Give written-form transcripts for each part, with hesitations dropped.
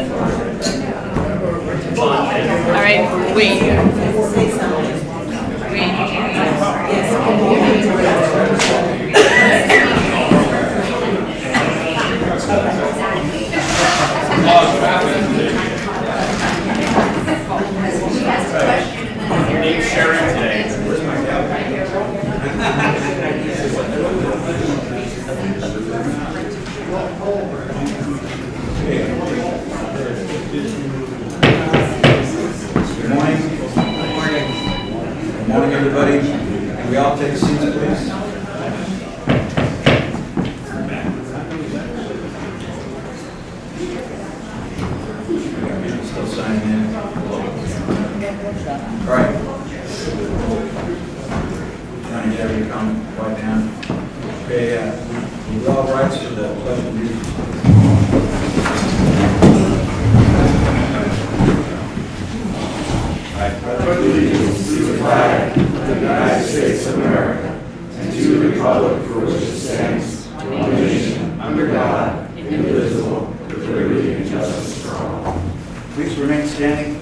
All right, wait. Good morning. Good morning, everybody. Can we all take seats, please? Still signing in. All right. Trying to get every comment right down. Okay, we all rise for the pledge of allegiance. Allegiance to the flag of the United States of America and to the republic for which it stands, one nation, under God, indivisible, with liberty and justice for all. Please remain standing.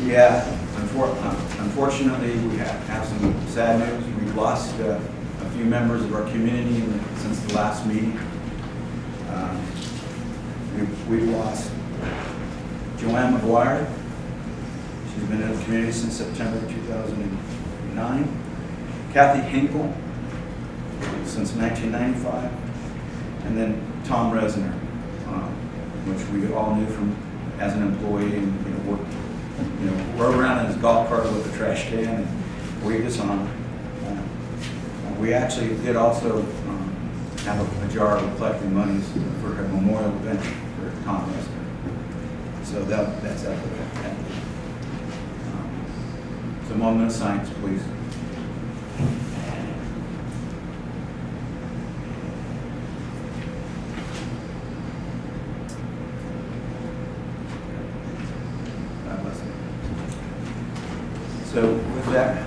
Yeah, unfortunately, we have some sad news. We've lost a few members of our community since the last meeting. We've lost Joanne McGuire. She's been in the community since September 2009. Kathy Hinkle since 1995. And then Tom Resner, which we all knew from as an employee and rode around in his golf cart with a trash can and waved us on. We actually did also have a jar of collecting monies for a memorial event for Tom Resner. So that's out there. So a moment of silence, please. God bless him. So with that,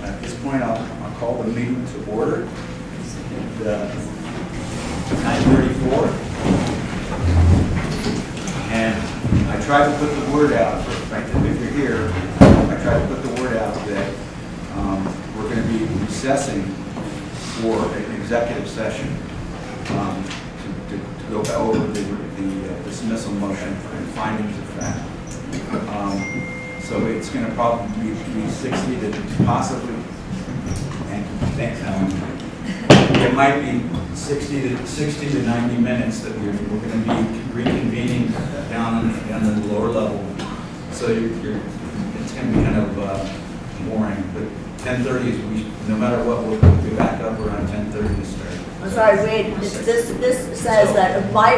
at this point, I'll call the meeting to order. At 9:34. And I tried to put the word out, frankly, if you're here, I tried to put the word out that we're going to be recessing for an executive session to go over the dismissal motion and findings of fact. So it's going to probably be 60 to possibly, and thanks, Alan. It might be 60 to 90 minutes that we're going to be reconvening down in the lower level. So it's going to be kind of boring. But 10:30 is no matter what, we'll be back up around 10:30 to start. I'm sorry, wait, this says that my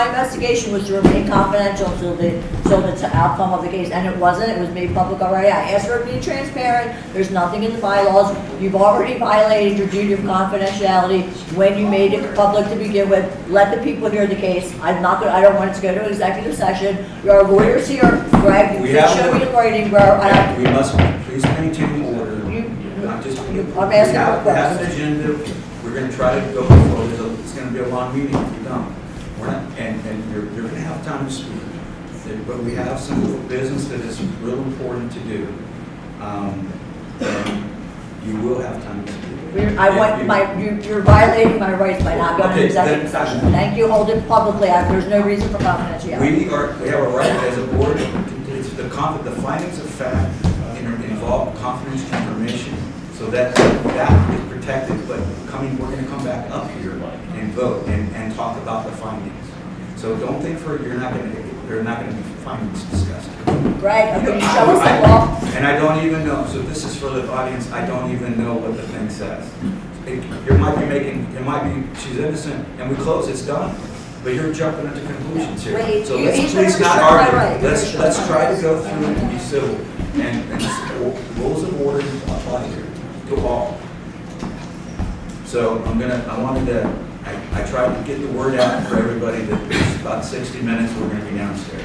investigation was to remain confidential until the outcome of the case, and it wasn't. It was made public already. I asked for it to be transparent. There's nothing in the bylaws. You've already violated your duty of confidentiality when you made it public to begin with. Let the people hear the case. I don't want it to go to executive session. There are lawyers here. Greg, you can show me the writing, bro. We must please maintain order. I'm asking for We have an questions. agenda. We're going to try to go before. It's going to be a long meeting if we don't. We're not, and you're going to have time to speak. But we have some business that is real important to do. And you will have time to speak. You're violating my rights by not going to Okay, executive session. Thank you, hold it publicly. There's no reason for confidentiality. We have a right as a board. It's the findings of fact involve confidential information. So that is protected, but we're going to come back up here and vote and talk about the findings. So don't think there are not going to be findings discussed. Greg, can you show us the law? And I don't even know. So this is for the audience. I don't even know what the thing says. She's innocent, and we close. It's done. But you're jumping into conclusions here. Wait, So you- let's he's please gonna not restrict my argue. right. Let's try to go through it and be civil. And rules of order apply here to all. So I tried to get the word out for everybody that it's about 60 minutes, we're going to be downstairs.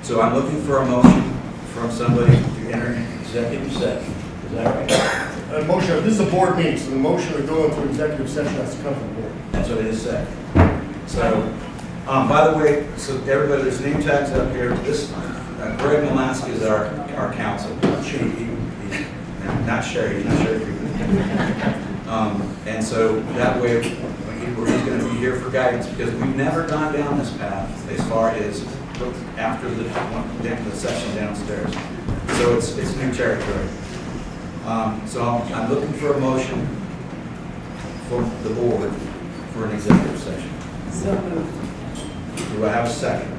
So I'm looking for a motion from somebody to enter an executive session. Is that right? Motion, this is a board meeting, so the motion to go into executive session has to come from the board. That's what it is said. So, by the way, so everybody, there's name tags up here. This, Greg Molaski is our counsel. Not Sherry, he's not Sherry. And so that way, he's going to be here for guidance because we've never gone down this path as far as after the session downstairs. So it's new territory. So I'm looking for a motion from the board for an executive session. So moved. Do I have a second?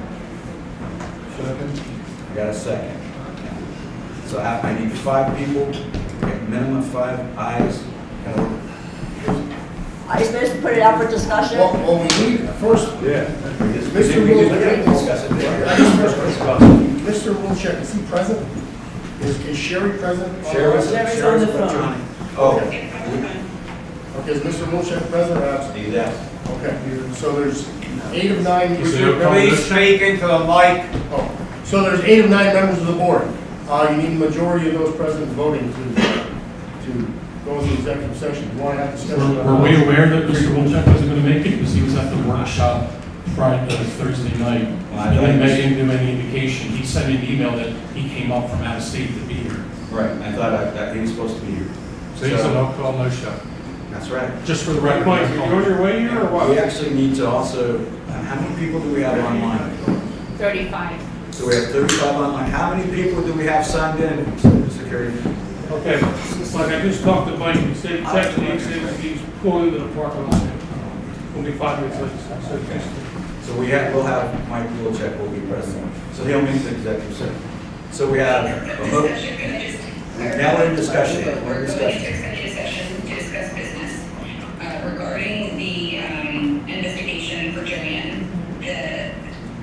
Second. I got a second. So I need 5 people, minimum 5 ayes in order. Are you supposed to put it out for discussion? Well, we need, first, Yeah. Mr. We Wills, can discuss it there. Mr. Wilczek, is he present? Is Sherry present? Sherry's Sherry's on the phone. electronic. Oh, Okay, is Mr. Wilczek present or absent? he's out. Okay, so there's 8 of 9. Please speak into the mic. Oh, so there's 8 of 9 members of the board. You need a majority of those present voting to go into executive session. You want to have discussion? Were we aware that Mr. Wilczek wasn't going to make it because he was at the workshop Thursday night? Well, I He didn't thought- give him any indication. He sent me an email that he came up from out of state to be here. Right, I thought that he was supposed to be here. So he's a no call, no show. That's right. Just for the record. Mike, you on your way here or We what? actually need to also, how many people do we have online? 35. So we have 35 online. How many people do we have signed in, security? Okay, like I just talked to Mike, he said, technically, he said he's pulling into the parking lot. Only 5 minutes late. So we'll have Mike Wilczek will be present. So he'll make the executive session. So we have a vote. Now we're in discussion. We're in discussion. Executive session to discuss business regarding the investigation for Joanne.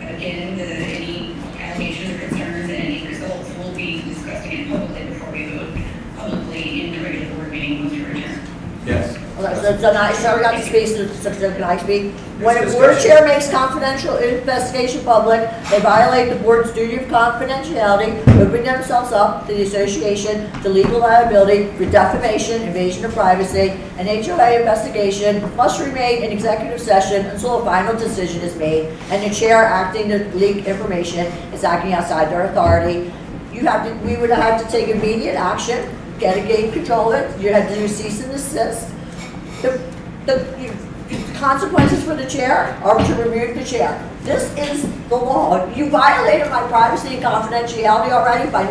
Any allegations or concerns and any results will be discussing it publicly before we vote publicly in the regular board meeting once we return. Yes. So now, so we got to speak, so can I speak? When a Yes, board discussion. chair makes confidential investigation public, they violate the board's duty of confidentiality, opening themselves up to the association to legal liability for defamation, invasion of privacy, an HOA investigation must remain in executive session until a final decision is made, and the chair acting to leak information is acting outside their authority. We would have to take immediate action, get a gate control it, you have to do cease and desist. The consequences for the chair are to remove the chair. This is the law. You violated my privacy and confidentiality already by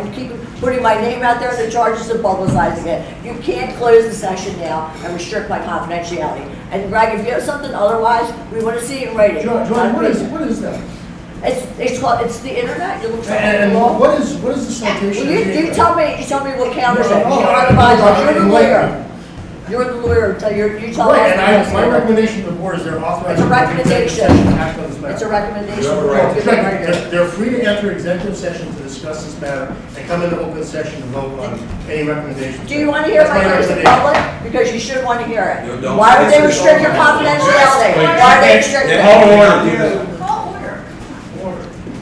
putting my name out there and the charges of publicizing it. You can't close the session now and restrict my confidentiality. And Greg, if you have something otherwise, we want to see it in writing. John, what is that? It's the internet. You look for And the law. what is the citation? You tell me what counters it. You No, don't have the bylaws. You're the I'm lawyer. You're the lawyer. You tell us. Right, and my recommendation to the board is they're authorized. It's a to enter recommendation. executive session to act on this matter. It's a recommendation. You have a right. Give it right here. They're free to enter executive session to discuss this matter and come into open session to vote on any recommendations. Do you want to hear That's my case in recommendation. public? Because you should want to hear You it. don't. Why would they Yes, restrict your don't. confidentiality? Wait, Why are they restricting Call it? order. Call order.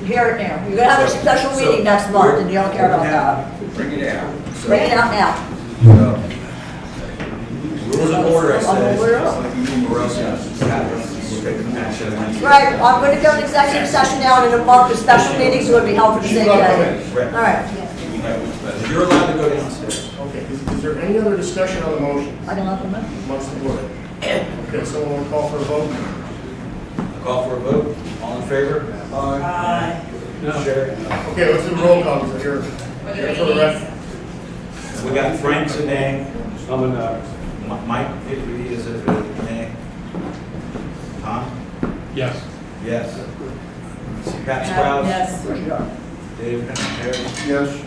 Hear it now. You're gonna have a special meeting next month and you don't care about that. Bring it out. Bring it out now. Rules of order, I I'm said. aware of. Or else we'll take an action. Right, I'm gonna go to executive session now and in a month, the special meetings would be held for the You same got day. it. Right. All right. You're allowed to go downstairs. Okay, is there any other discussion on the motion I don't have to know. amongst the board? Okay, someone will call for a vote? Call for a vote. All in favor? Aye. No. Sherry? Okay, let's do the roll call, because you're, Whether for the record. We got Frank today. I'm in that. Mike, if he is a nay. Tom? Yes. Yes. Pat Sprouse? Yes. Dave Harris? Yes.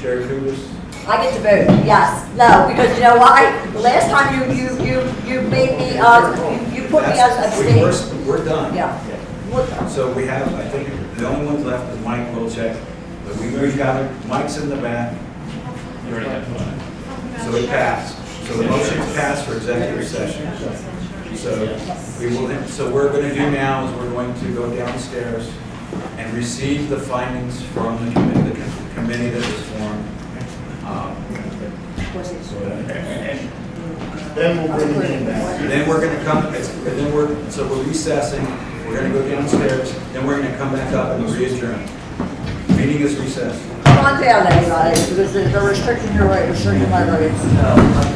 Sherry Lewis? I get to vote, yes. No, because you know why? The last time you made me, you put me as abstain. We're done. Yeah. So we have, I think, the only ones left is Mike Wilczek. But we've got, Mike's in the back, You already had fun. so it passed. So the motion's passed for executive session. So we're going to do now is we're going to go downstairs and receive the findings from the committee that was formed. Then we'll bring the meeting back. Then we're going to come, so we're recessing We're going to go downstairs, then we're going to come back up and re-adjourn. Meeting is recessed. Come on down, everybody, because the restriction, you're right, restricting my rights.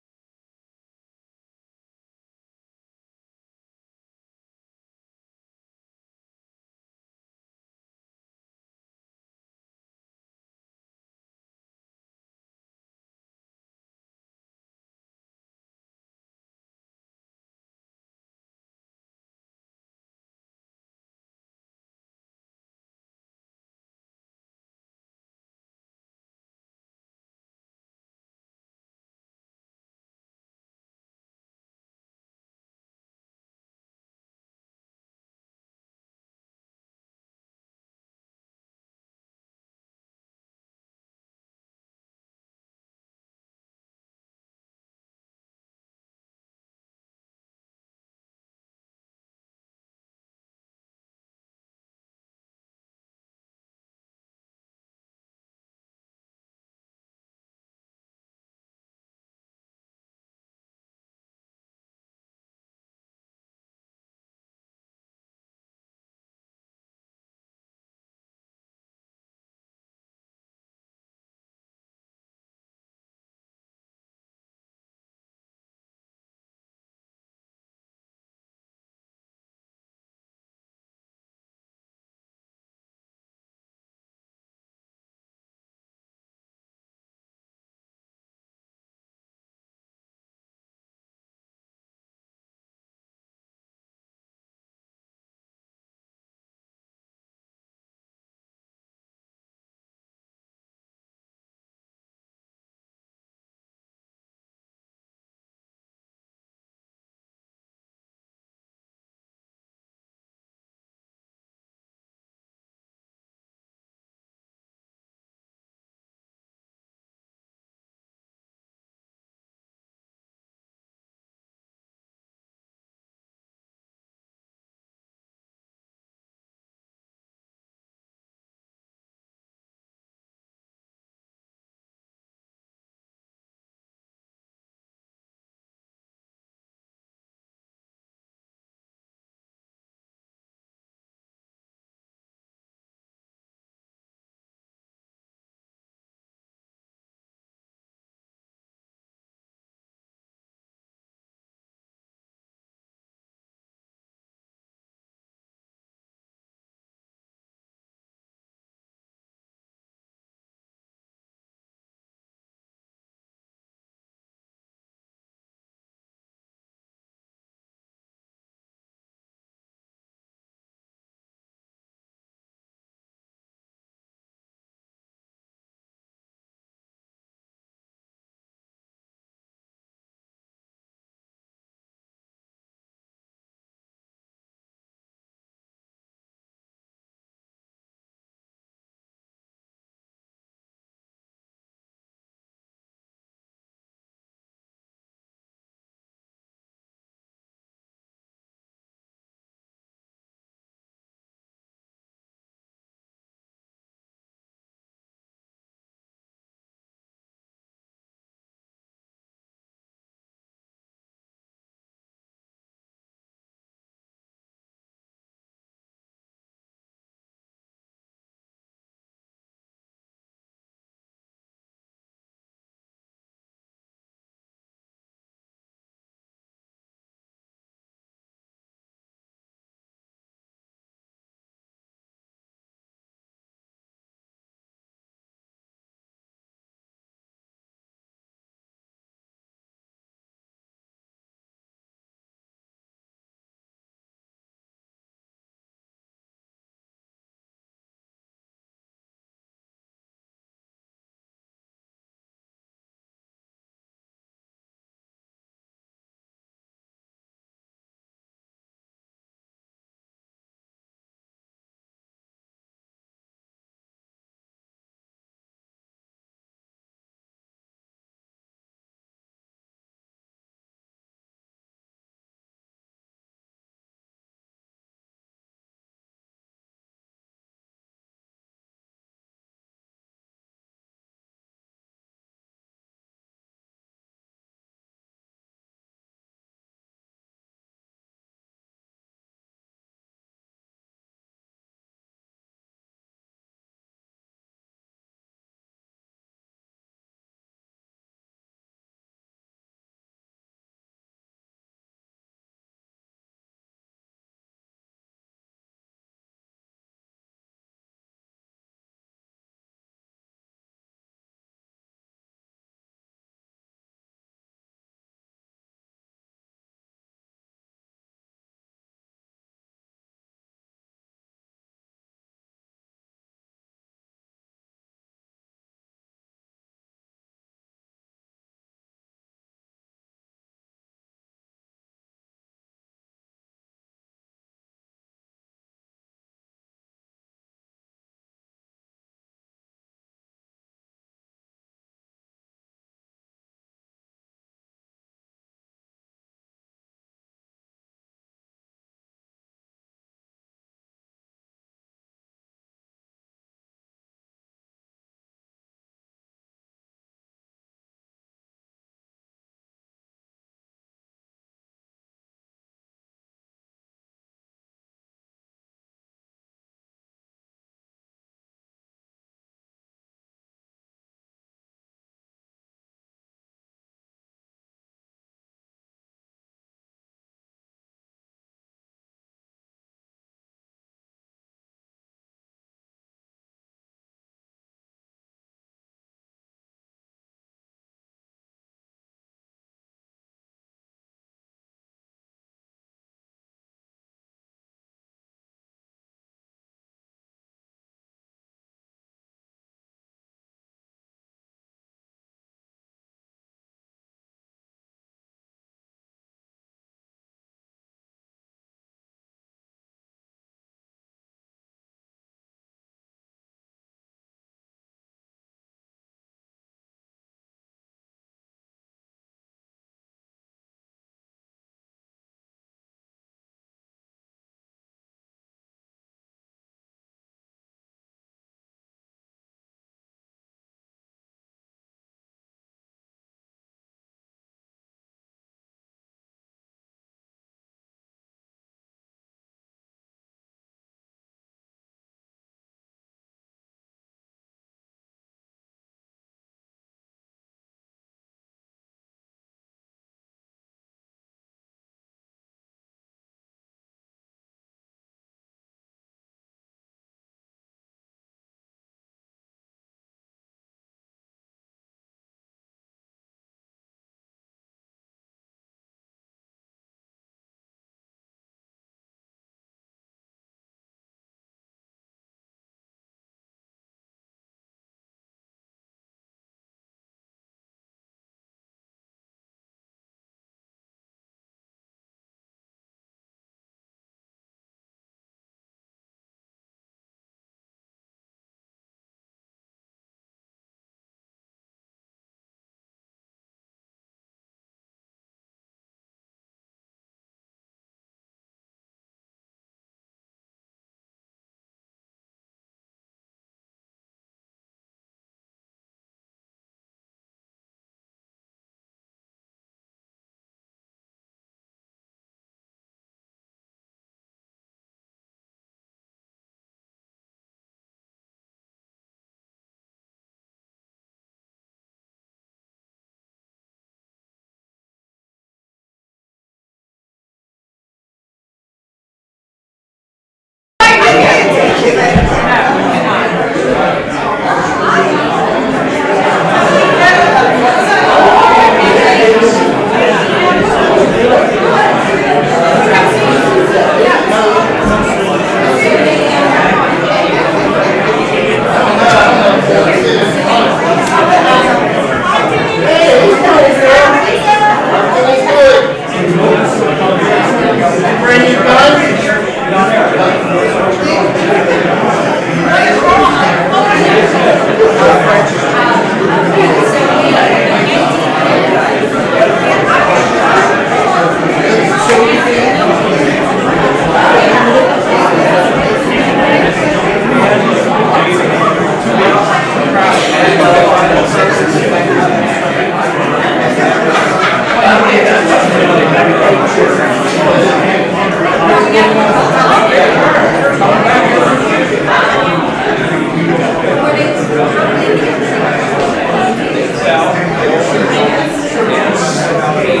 Thank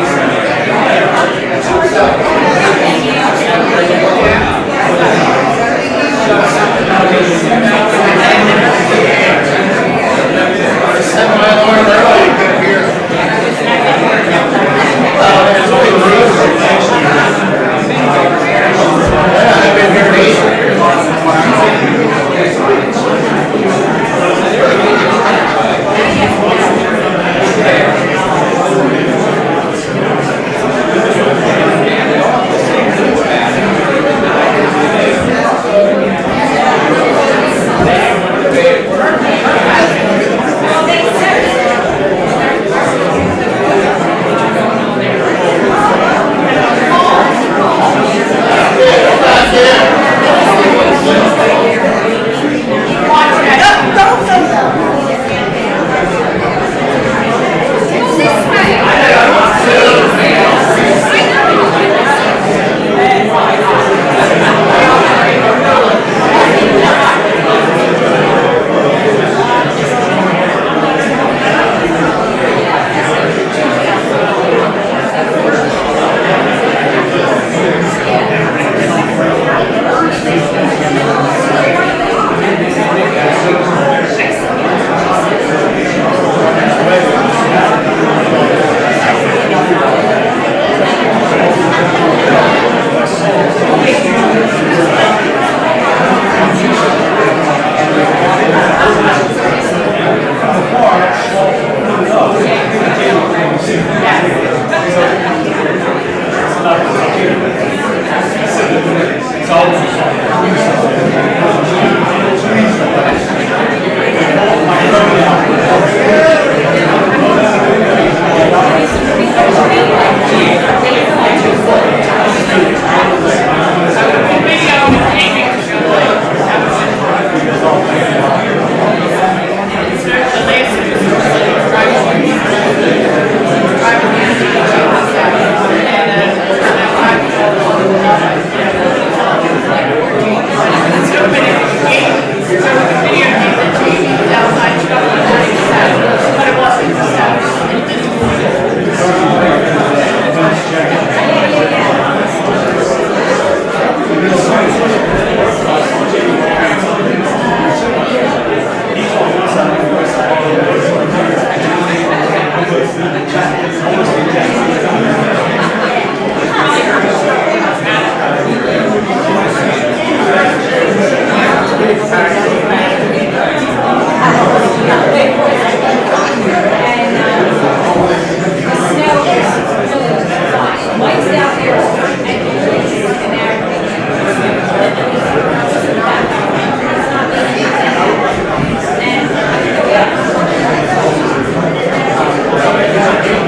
you.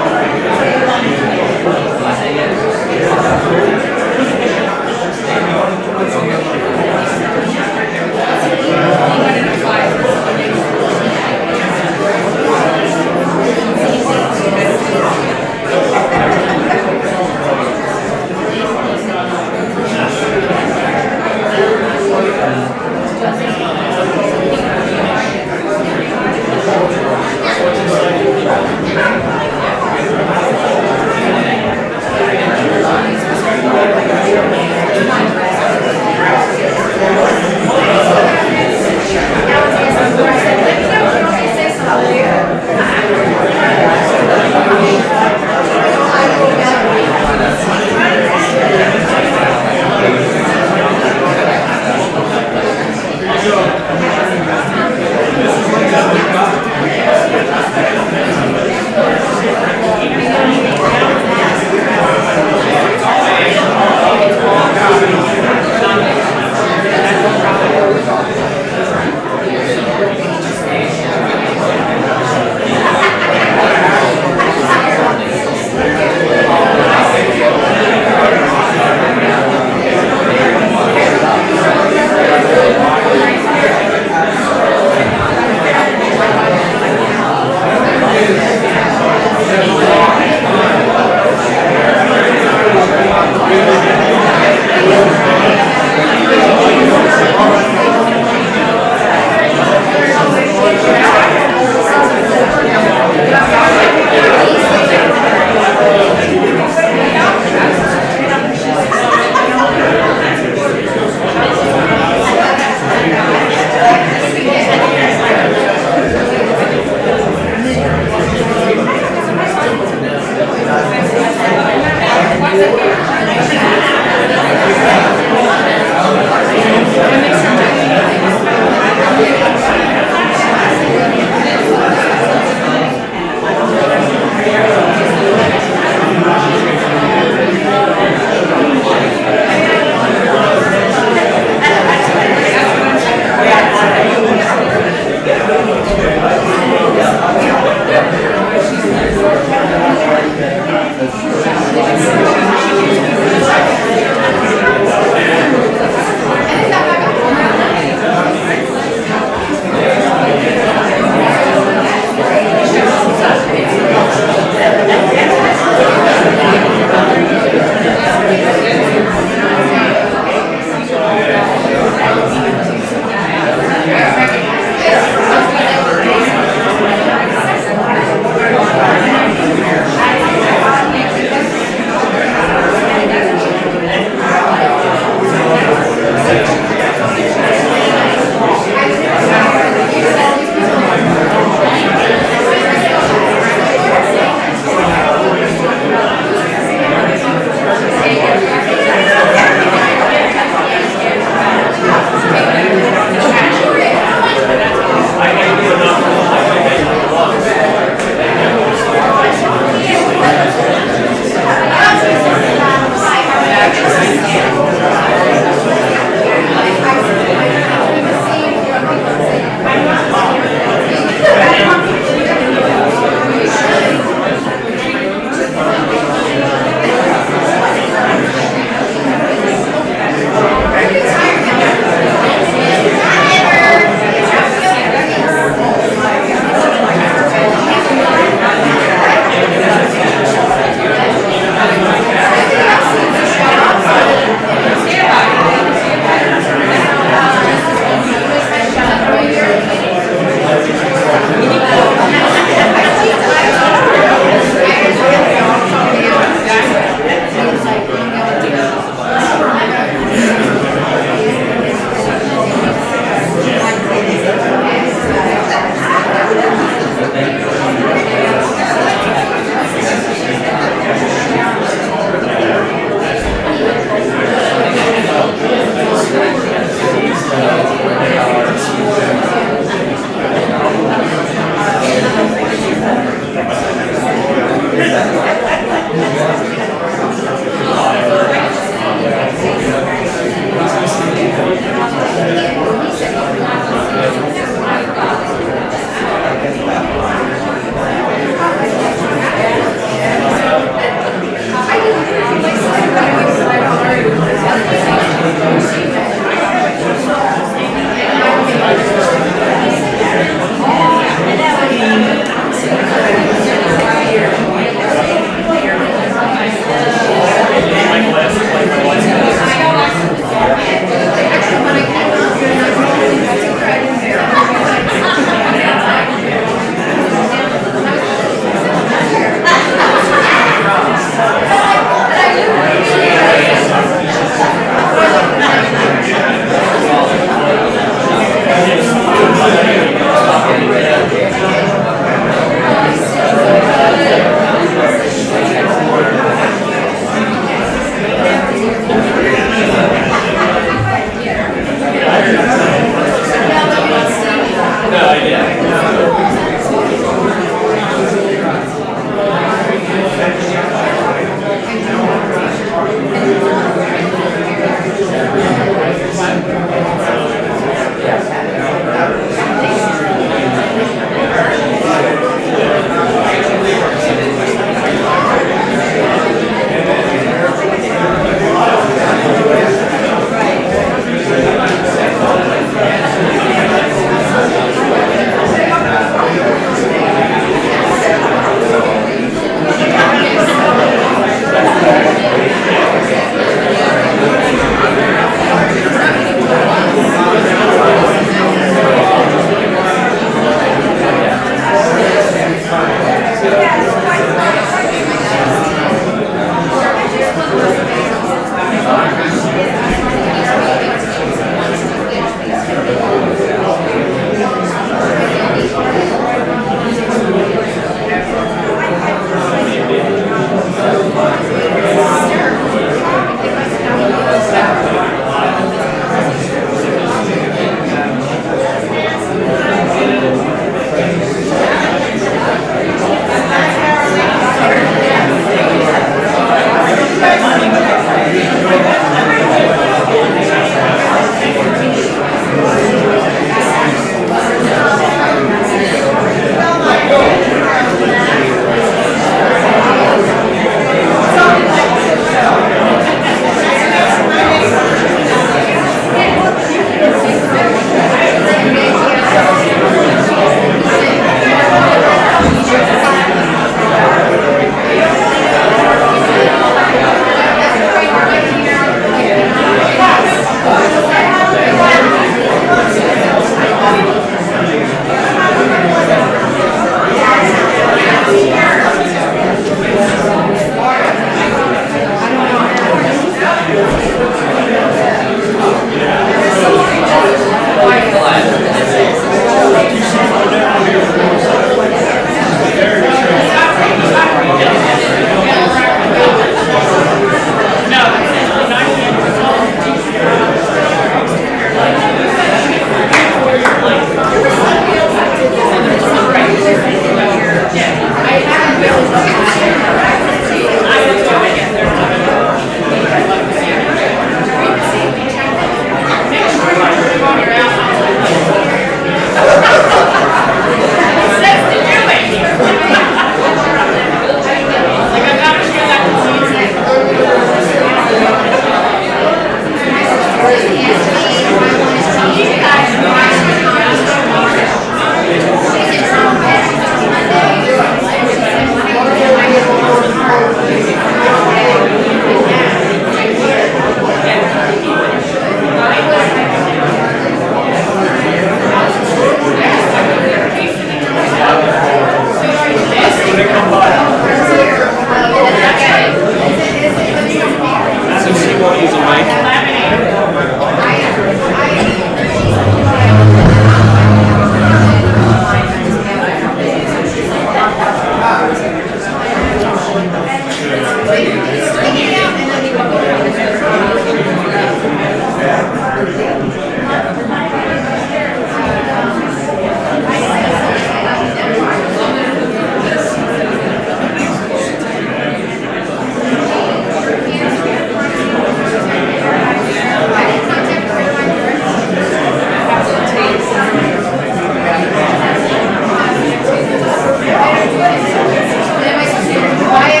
Why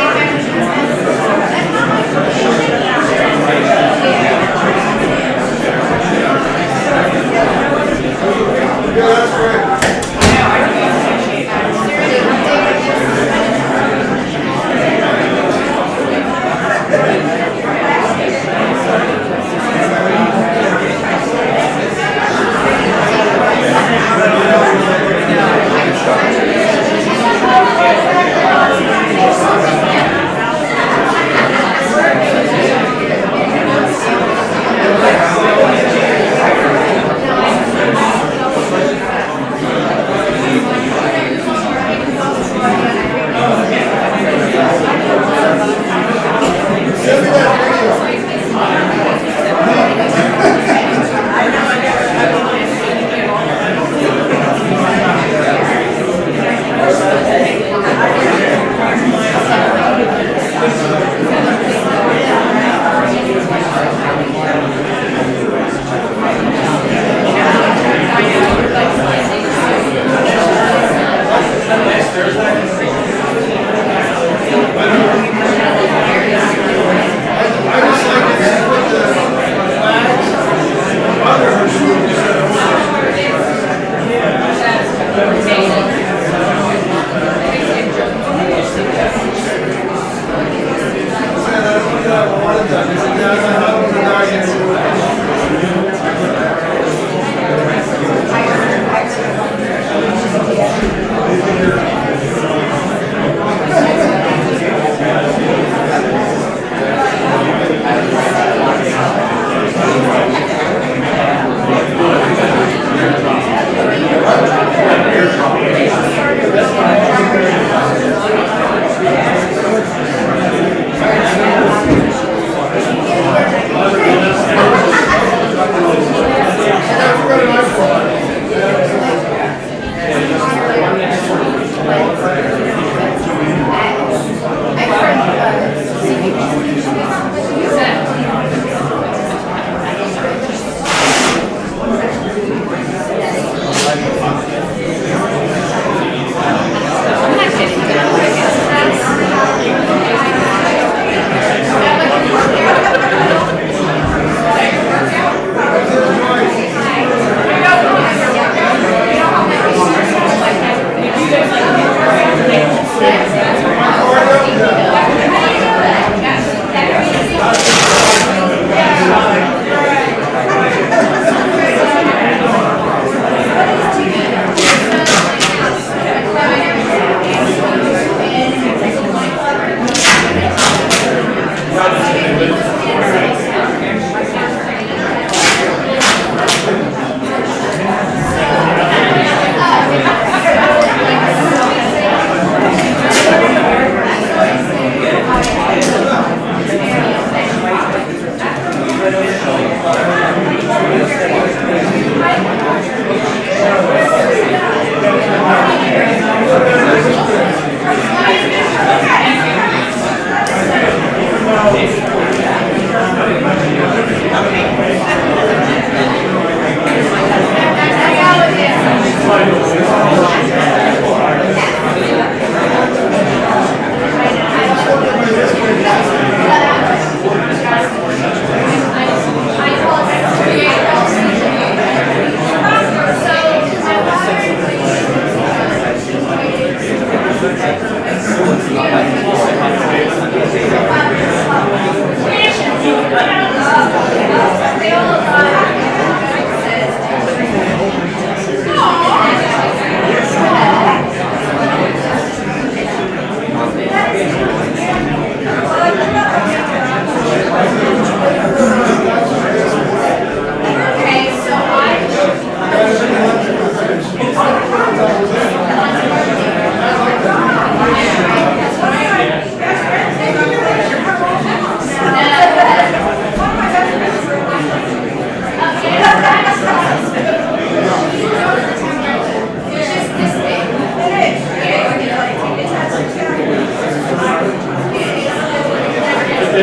I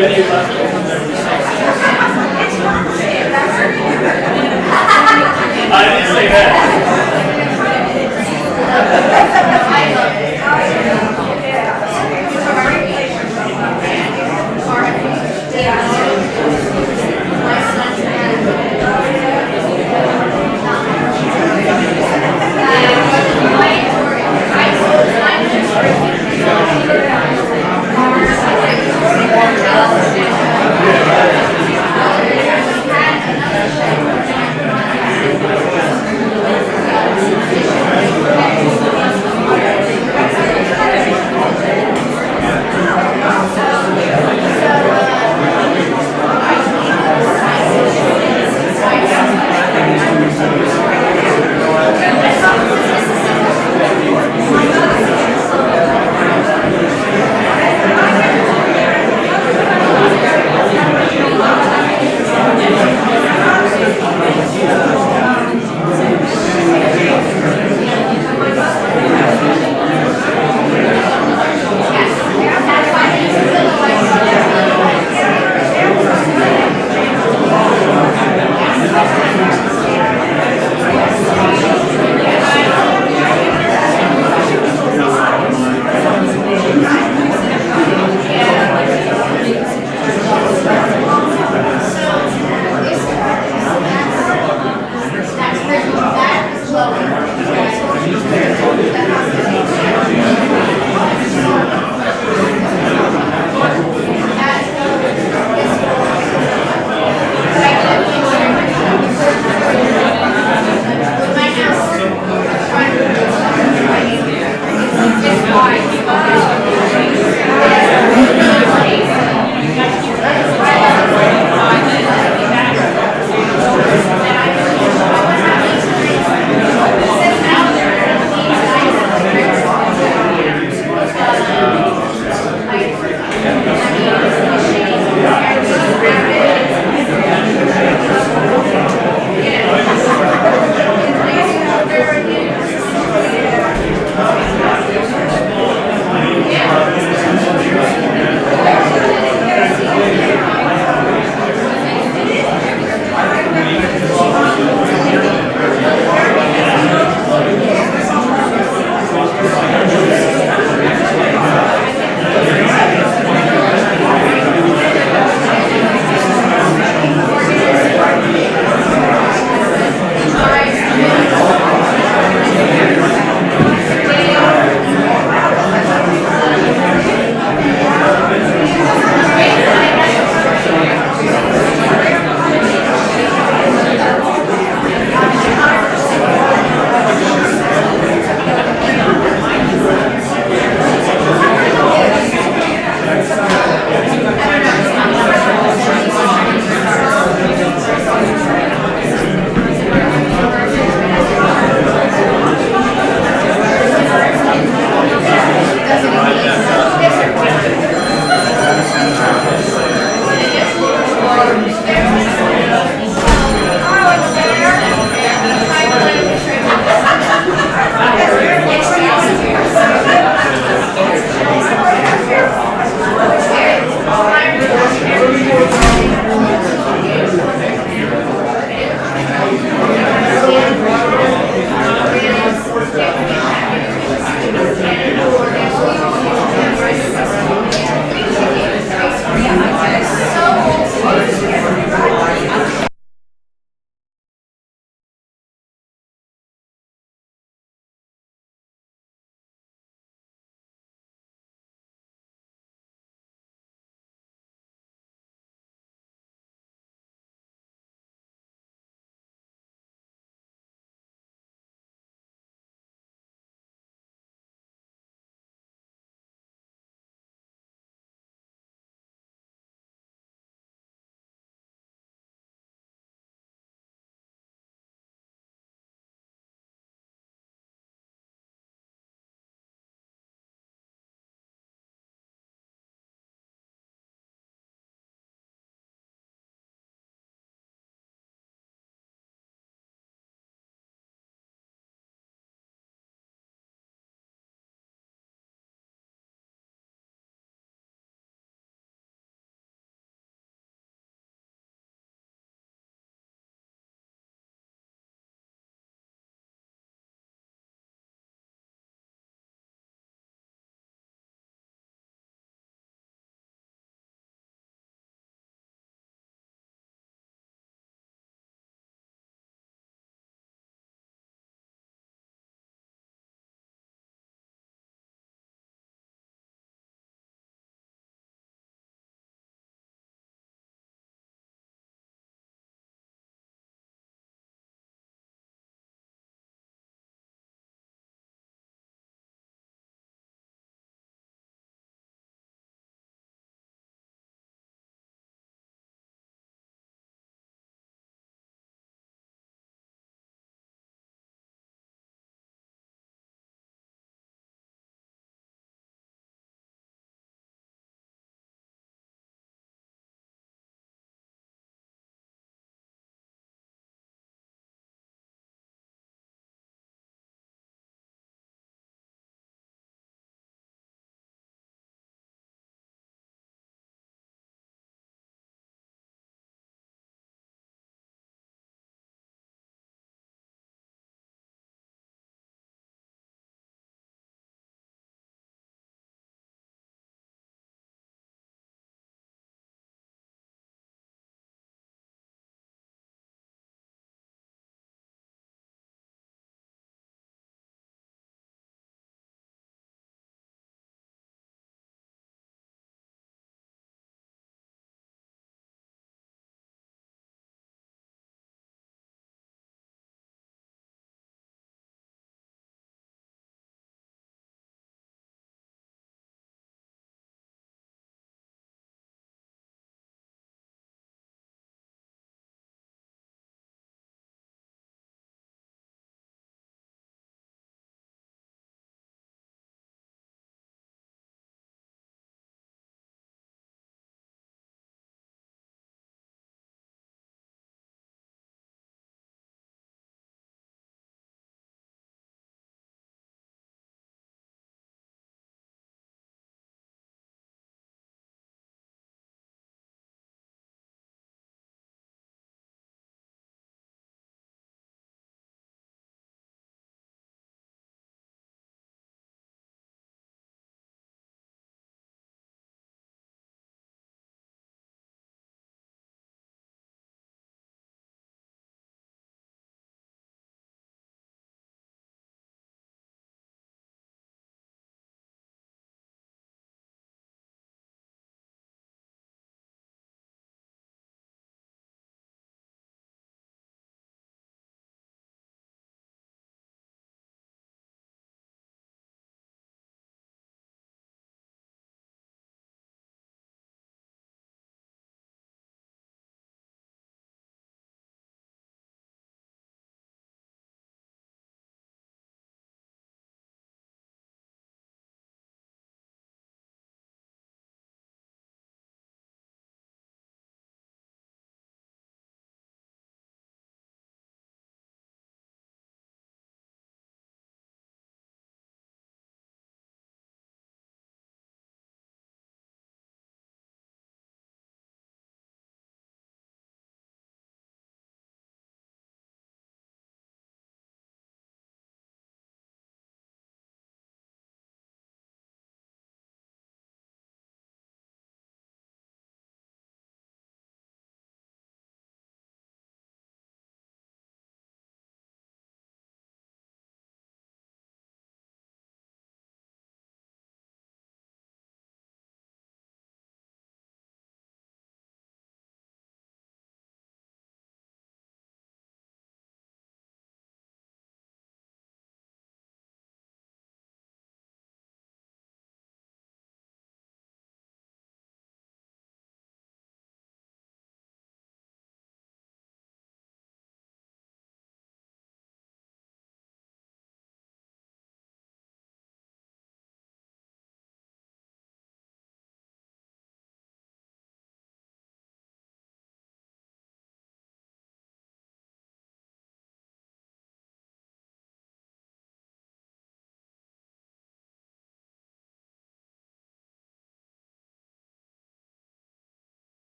didn't say that.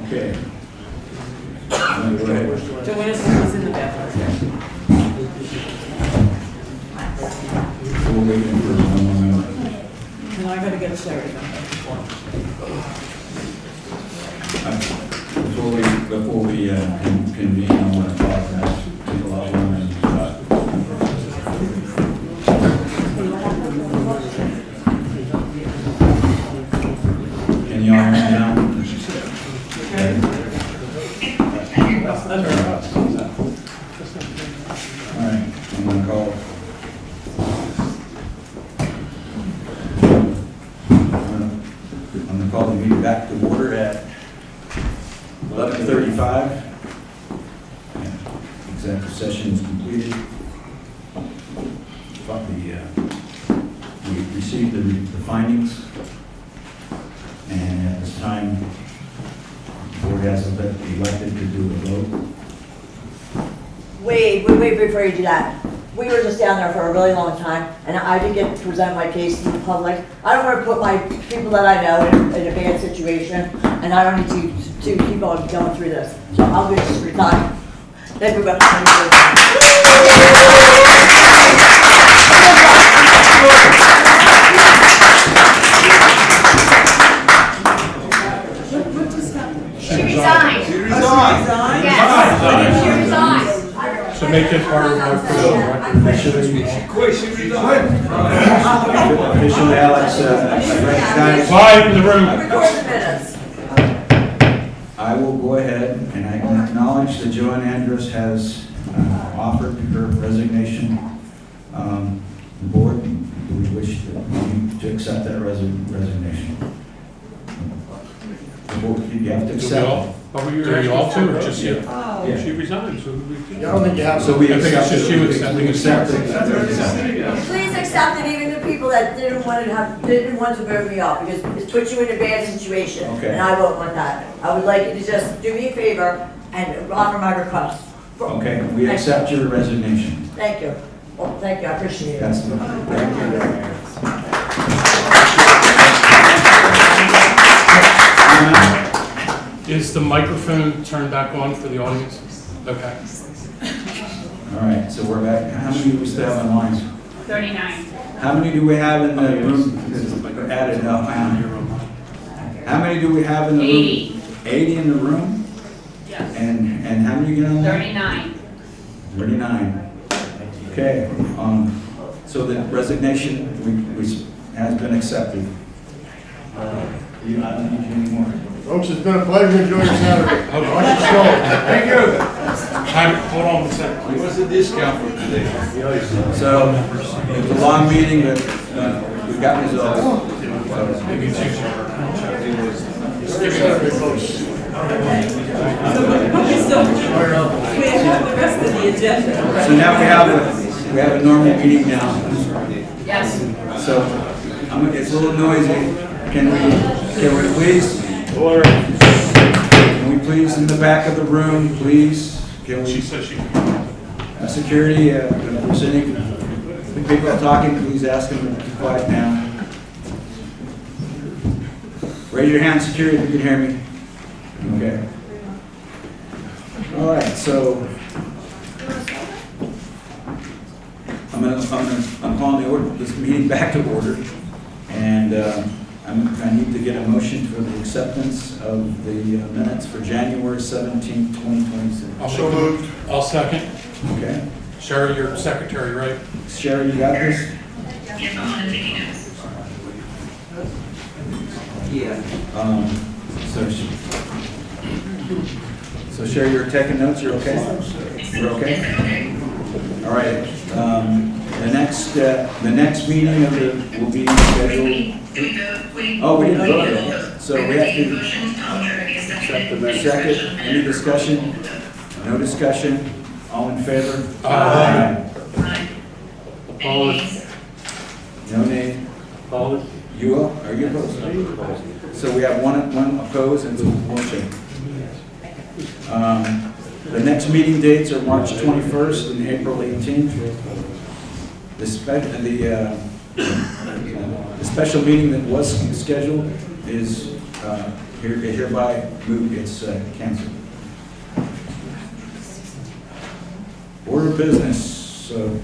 Okay. I'm gonna go ahead. Joanna's was in the bathroom. We'll wait for one more minute. No, I gotta get started. Before we convene, I want to apologize to the lot women. Can you all hear me now? Okay. All right, I'm going to call. I'm going to call the meeting back to order at 11:35. Executive session is completed. We received the findings, and at this time, the board has elected to do a vote. Wait, before you do that. We were just down there for a really long time, and I didn't get to present my case to the public. I don't want to put my people that I know in a bad situation, and I don't need to keep on going through this. So I'll just resign. Thank you very She resigned. She resigned. Yes. She resigned. So make it part of my personal record. Wait, she resigned. Officially, Alex, I recognize. Quiet in the room. Record the minutes. I will go ahead and I can acknowledge that Joanne Andrus has offered her resignation. The board, do we wish to accept that resignation? The board, you have to accept. Do we all two or just you? Yeah. She resigned, so we. I don't think you have. So we I think it's accept just it. you accepting We it. accept it. Please accept it, even the people that didn't want to vote me off, because it puts you in a bad situation. Okay. And I won't want that. I would like you to just do me a favor and honor my request. Okay, we accept your resignation. Thank you. Well, thank you, I appreciate it. That's thank you. Is the microphone turned back on for the audience? Okay. All right, so we're back. How many do we still have online? 39. How many do we have in the room? Added up. How many do we have in the room? 80. 80 in the room? Yes. And how many get on there? 39. 39. Okay, so the resignation has been accepted. I don't need you anymore. Folks, it's been a pleasure. Enjoy your Saturday. Hold on. Watch your show. Thank you. Hold on one second. What's the discount for today? So, it was a long meeting, but we got results. Maybe it's easier. Saturday, folks. We have the rest of the agenda. So now we have a normal meeting now. Yes. So, it's a little noisy. Can we please? Order. Can we please, in the back of the room, please? Can She we, says she can. security, if there's any people talking, please ask them to be quiet now. Raise your hand, security, if you can hear me. Okay. All right, so I'm calling this meeting back to order, and I need to get a motion for the acceptance of the minutes for January 17th, 2026. So moved. I'll second. Okay, Sherry, you're secretary, right? Sherry, you got this? Yes, I'm on taking notes. So Sherry, you're taking notes, you're okay? You're okay? All right, the next meeting will be scheduled. Oh, we didn't vote yet. So we have to second, any discussion? No discussion? All in favor? Aye. Opposed? No nay? You will? Are you opposed? So we have one opposed and one abstain. The next meeting dates are March 21st and April 18th. The special meeting that was scheduled is hereby moved, it's canceled. Order of business, so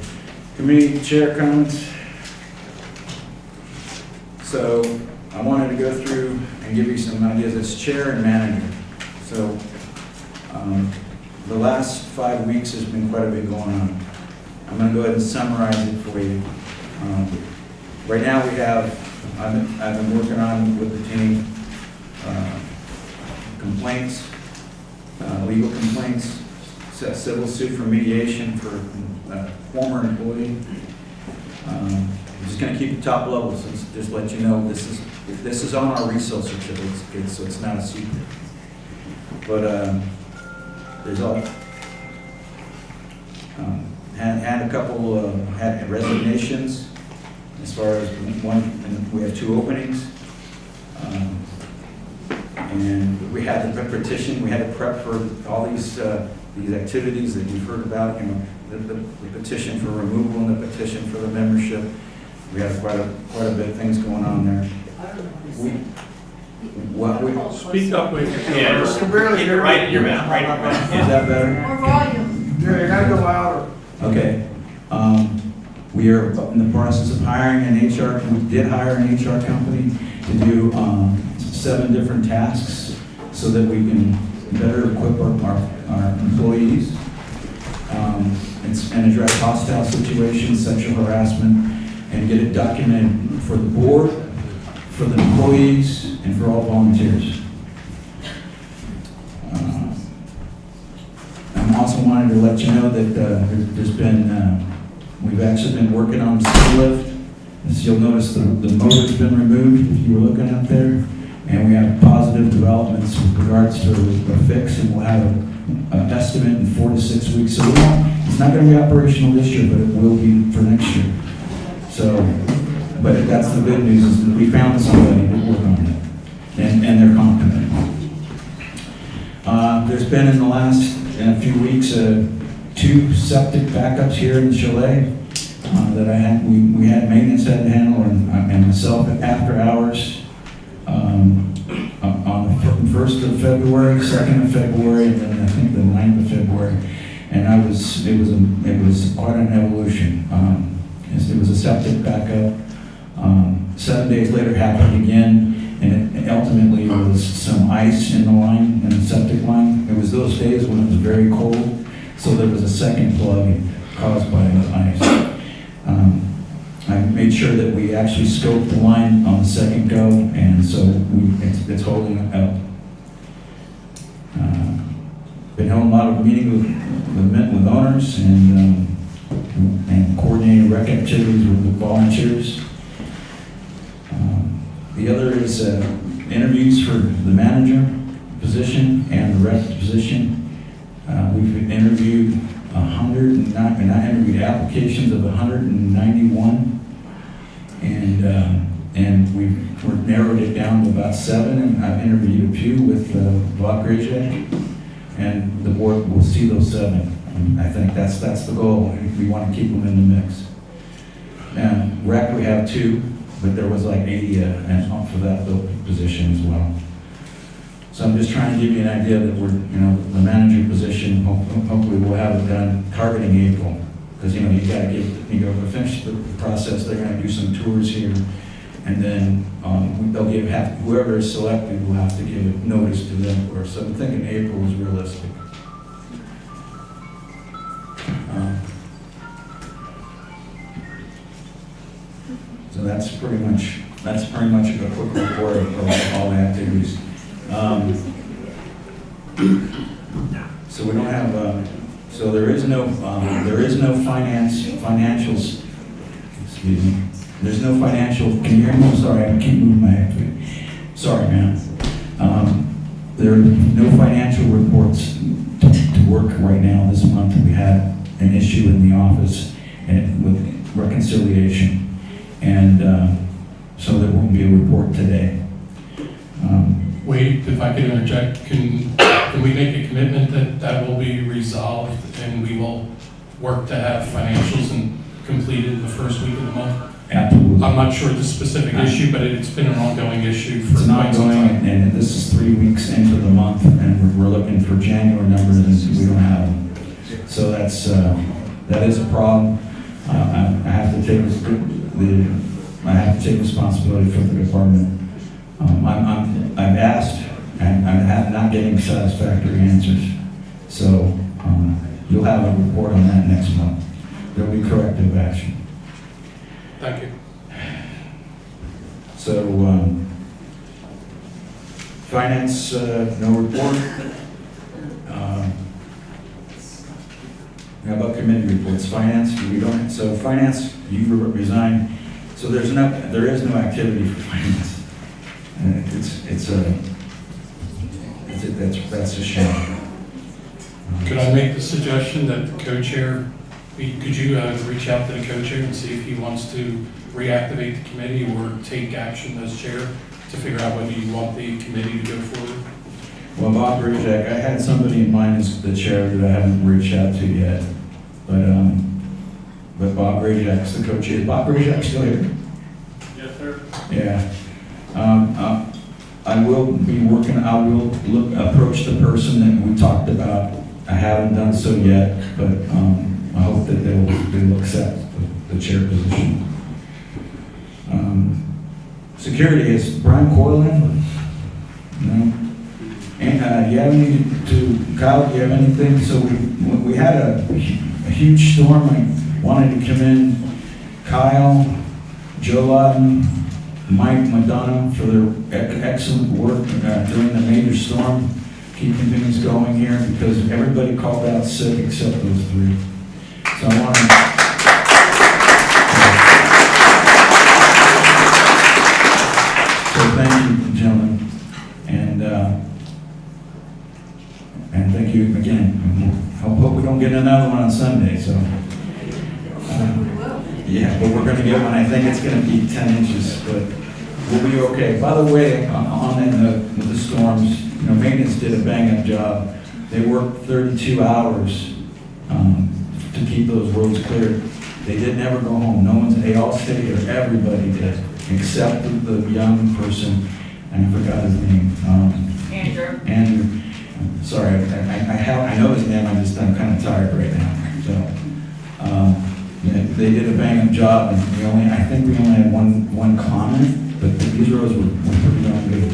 committee chair comments. So I wanted to go through and give you some ideas as chair and manager. So the last 5 weeks has been quite a bit going on. I'm going to go ahead and summarize it for you. Right now I've been working on with the team complaints, legal complaints, civil suit for mediation for a former employee. I'm just going to keep it top level, so just let you know this is on our resale certificate, so it's not a secret. But there's all had a couple had resignations as far as one, and we have 2 openings. And we had the petition, we had to prep for all these activities that you've heard about, you know, the petition for removal and the petition for the membership. We have quite a bit of things going on there. Speak up, please. Yeah, just keep it right in your mouth, right in your mouth. Is that better? More volume. Yeah, you gotta go louder. Okay. We are in the process of hiring an HR, we did hire an HR company to do 7 different tasks so that we can better equip our employees and address hostile situations, sexual harassment, and get it documented for the board, for the employees, and for all volunteers. I'm also wanting to let you know that we've actually been working on the ski lift. As you'll notice, the motor's been removed if you were looking up there. And we have positive developments with regards to a fix, and we'll have an estimate in 4 to 6 weeks. So it's not going to be operational this year, but it will be for next year. So, but that's the good news, is that we found somebody to work on it, and they're competent. There's been in the last few weeks 2 septic backups here in the chalet that I had. We had maintenance had to handle, and myself after hours. On the 1st of February, 2nd of February, and then I think the 9th of February, and it was quite an evolution. It was a septic backup. 7 days later, it happened again, and it ultimately was some ice in the line, in the septic line. It was those days when it was very cold, so there was a second plug caused by the ice. I made sure that we actually scoped the line on the second go, and so it's holding up. Been having a lot of meetings with owners and coordinating rec activities with the volunteers. The other is interviews for the manager position and the rep position. We've interviewed applications of 191. And we've narrowed it down to about 7, and I've interviewed a few with Bob Grajak, and the board will see those 7. I think that's the goal. We want to keep them in the mix. Now, rec, we have 2, but there was like 80 and for that position as well. So I'm just trying to give you an idea that the manager position, hopefully we'll have it done targeting April. Because, you got to finish the process. They're going to do some tours here. And then they'll whoever is selected will have to give notice to them. So I'm thinking April is realistic. So that's pretty much a quick report of all the activities. So we don't have. So there is no financials. Excuse me. There's no financial. Can you hear me? I'm sorry, I can't move my head. Sorry, man. There are no financial reports to work right now. This month we had an issue in the office and with reconciliation, and so there won't be a report today. Wait, if I could interject, can we make a commitment that that will be resolved and we will work to have financials and completed the first week of the month? Absolutely. I'm not sure the specific issue, but it's been an ongoing issue for It's quite some ongoing, time. and this is 3 weeks into the month, and we're looking for January numbers, and we don't have them. So that is a problem. I have to take responsibility for the department. I've asked, and I'm not getting satisfactory answers. So you'll have a report on that next month. There'll be corrective action. Thank you. So, finance, no report. How about committee reports? Finance, we don't, so finance, you resigned. So there is no activity for finance. That's a shame. Could I make the suggestion that the co-chair, could you reach out to the co-chair and see if he wants to reactivate the committee or take action as chair to figure out whether you want the committee to go forward? Well, Bob Grajak, I had somebody in mind as the chair that I haven't reached out to yet. But Bob Grajak's the co-chair. Is Bob Grajak still here? Yes, sir. Yeah. I will be working, approach the person that we talked about. I haven't done so yet, but I hope that they will accept the chair position. Security is Brian Corlin. No. And you have any Kyle? Do you have anything? So we had a huge storm. I wanted to commend Kyle, Joe Lawton, Mike Madonna for their excellent work during the major storm, keeping things going here because everybody called out sick except those three. So I want to. So thank you, gentlemen, and thank you again. I hope we don't get another one on Sunday. So yeah, but we're going to get one. I think it's going to be 10 inches, but we'll be okay. By the way, with the storms, maintenance did a bang-up job. They worked 32 hours to keep those roads clear. They didn't ever go home. They all stayed here. Everybody did, except the young person, and I forgot his name. Andrew. Sorry, I know his name. I'm kind of tired right now. So they did a bang-up job, and I think we only had one comment, but these roads were pretty darn good.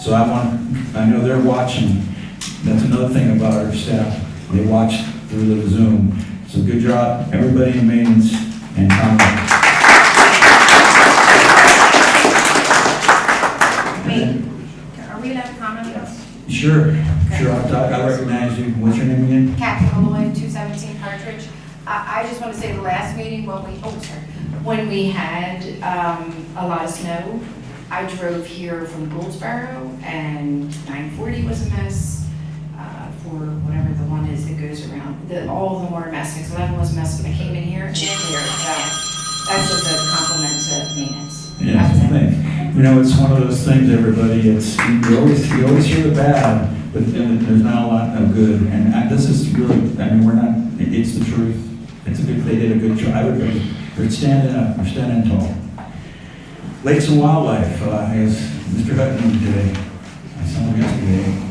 So I know they're watching. That's another thing about our staff. They watch through the Zoom. So good job, everybody in maintenance and comment. Are we allowed to comment on this? Sure. I recognize you. What's your name again? Kathy Holloy, 217 Partridge. I just want to say the last meeting when we had a lot of snow, I drove here from Goldsboro and 940 was a mess. For whatever the one is that goes around, all of them were a mess. 611 was a mess when I came in here and clear. So that's just a compliment to maintenance. Yeah, it's it's one of those things, everybody. You always hear the bad, but there's not a lot of good. And this is really, we're not. It's the truth. They did a good job. They're standing up. They're standing tall. Lakes and Wildlife is Mr. Hutton today. I saw him yesterday.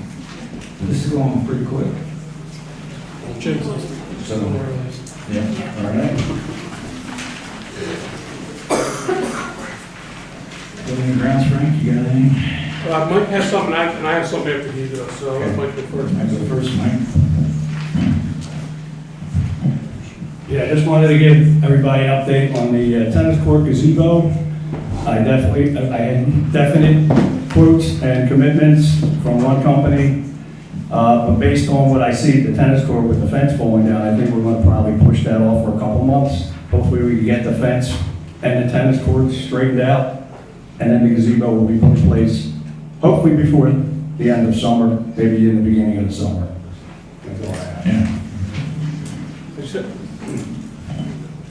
This is going pretty quick. So, yeah, all right. Building grounds, Frank, you got anything? Mike has something, and I have something after he does, so Okay. Mike go first. I go first, Mike. Yeah, I just wanted to give everybody an update on the tennis court gazebo. I had definite quotes and commitments from one company. But based on what I see at the tennis court with the fence falling down, I think we're going to probably push that off for a couple months. Hopefully we can get the fence and the tennis courts straightened out, and then the gazebo will be put in place, hopefully before the end of summer, maybe in the beginning of the summer. That's all I have. Yeah.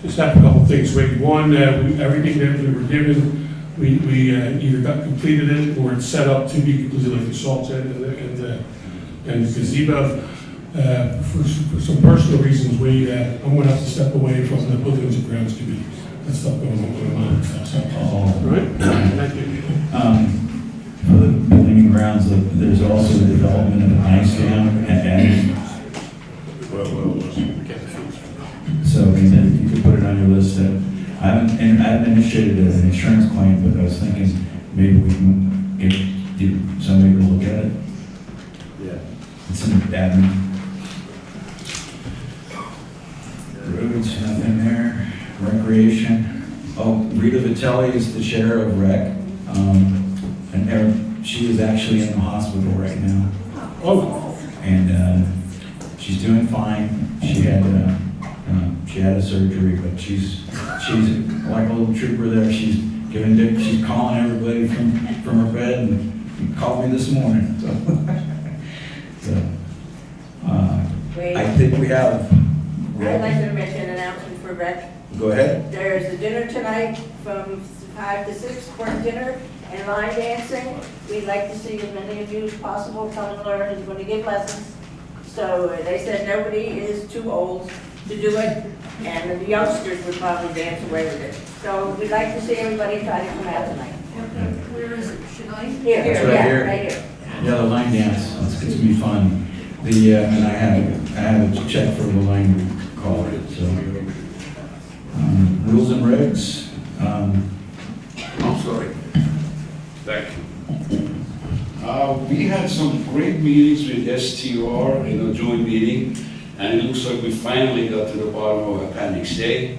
Just have a couple things, Rick. One, everything that we were given, we either got completed it or it's set up to be completed, like the salt shed and And the gazebo, for some personal reasons, I'm gonna have to step away from the Buildings and Grounds Committee. That's stuff going on. Right? Thank you. For the building and grounds, there's also the development of an ice dam and so I mean, you could put it on your list. I haven't initiated an insurance claim, but I was thinking maybe we can get somebody to look at it. Yeah. It's in admin. Roads, nothing there. Recreation. Oh, Rita Vitelli is the chair of rec. And she is actually in the hospital right now. Oh, And she's doing fine. She had a surgery, but she's like a little trooper there. She's calling everybody from her bed and called me this morning. So I think we have. I'd like to make an announcement for rec. Go ahead. There's a dinner tonight from 5 to 6, work dinner and line dancing. We'd like to see as many of you as possible come and learn. He's going to give lessons. So they said nobody is too old to do it, and the youngsters would probably dance away with it. So we'd like to see everybody try to come out tonight. Where is it? Should I? Here, That's right yeah, here. right here. Yeah, the line dance. It's going to be fun. And I have a check for the line call. So rules and regs. I'm sorry. Thank you. We had some great meetings with STR in a joint meeting, and it looks like we finally got to the bottom of Appendix A.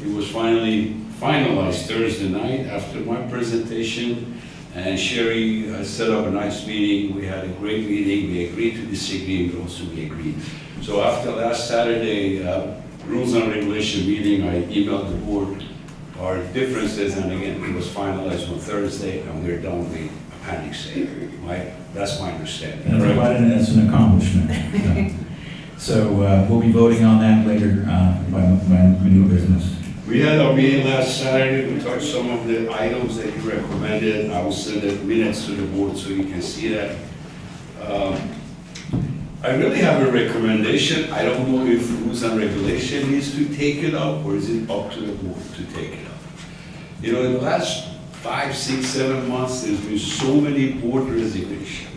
It was finally finalized Thursday night after my presentation, and Sherry set up a nice meeting. We had a great meeting. We agreed to disagree, but also we agreed. So after last Saturday, rules and regulation meeting, I emailed the board our differences, and again, it was finalized on Thursday, and we're done with Appendix A. That's my understanding. That's an accomplishment. So we'll be voting on that later by new business. We had our meeting last Saturday. We touched some of the items that you recommended. I will send the minutes to the board so you can see that. I really have a recommendation. I don't know if rules and regulation needs to take it up, or is it up to the board to take it up? You know, in the last 5, 6, 7 months, there's been so many board resignations.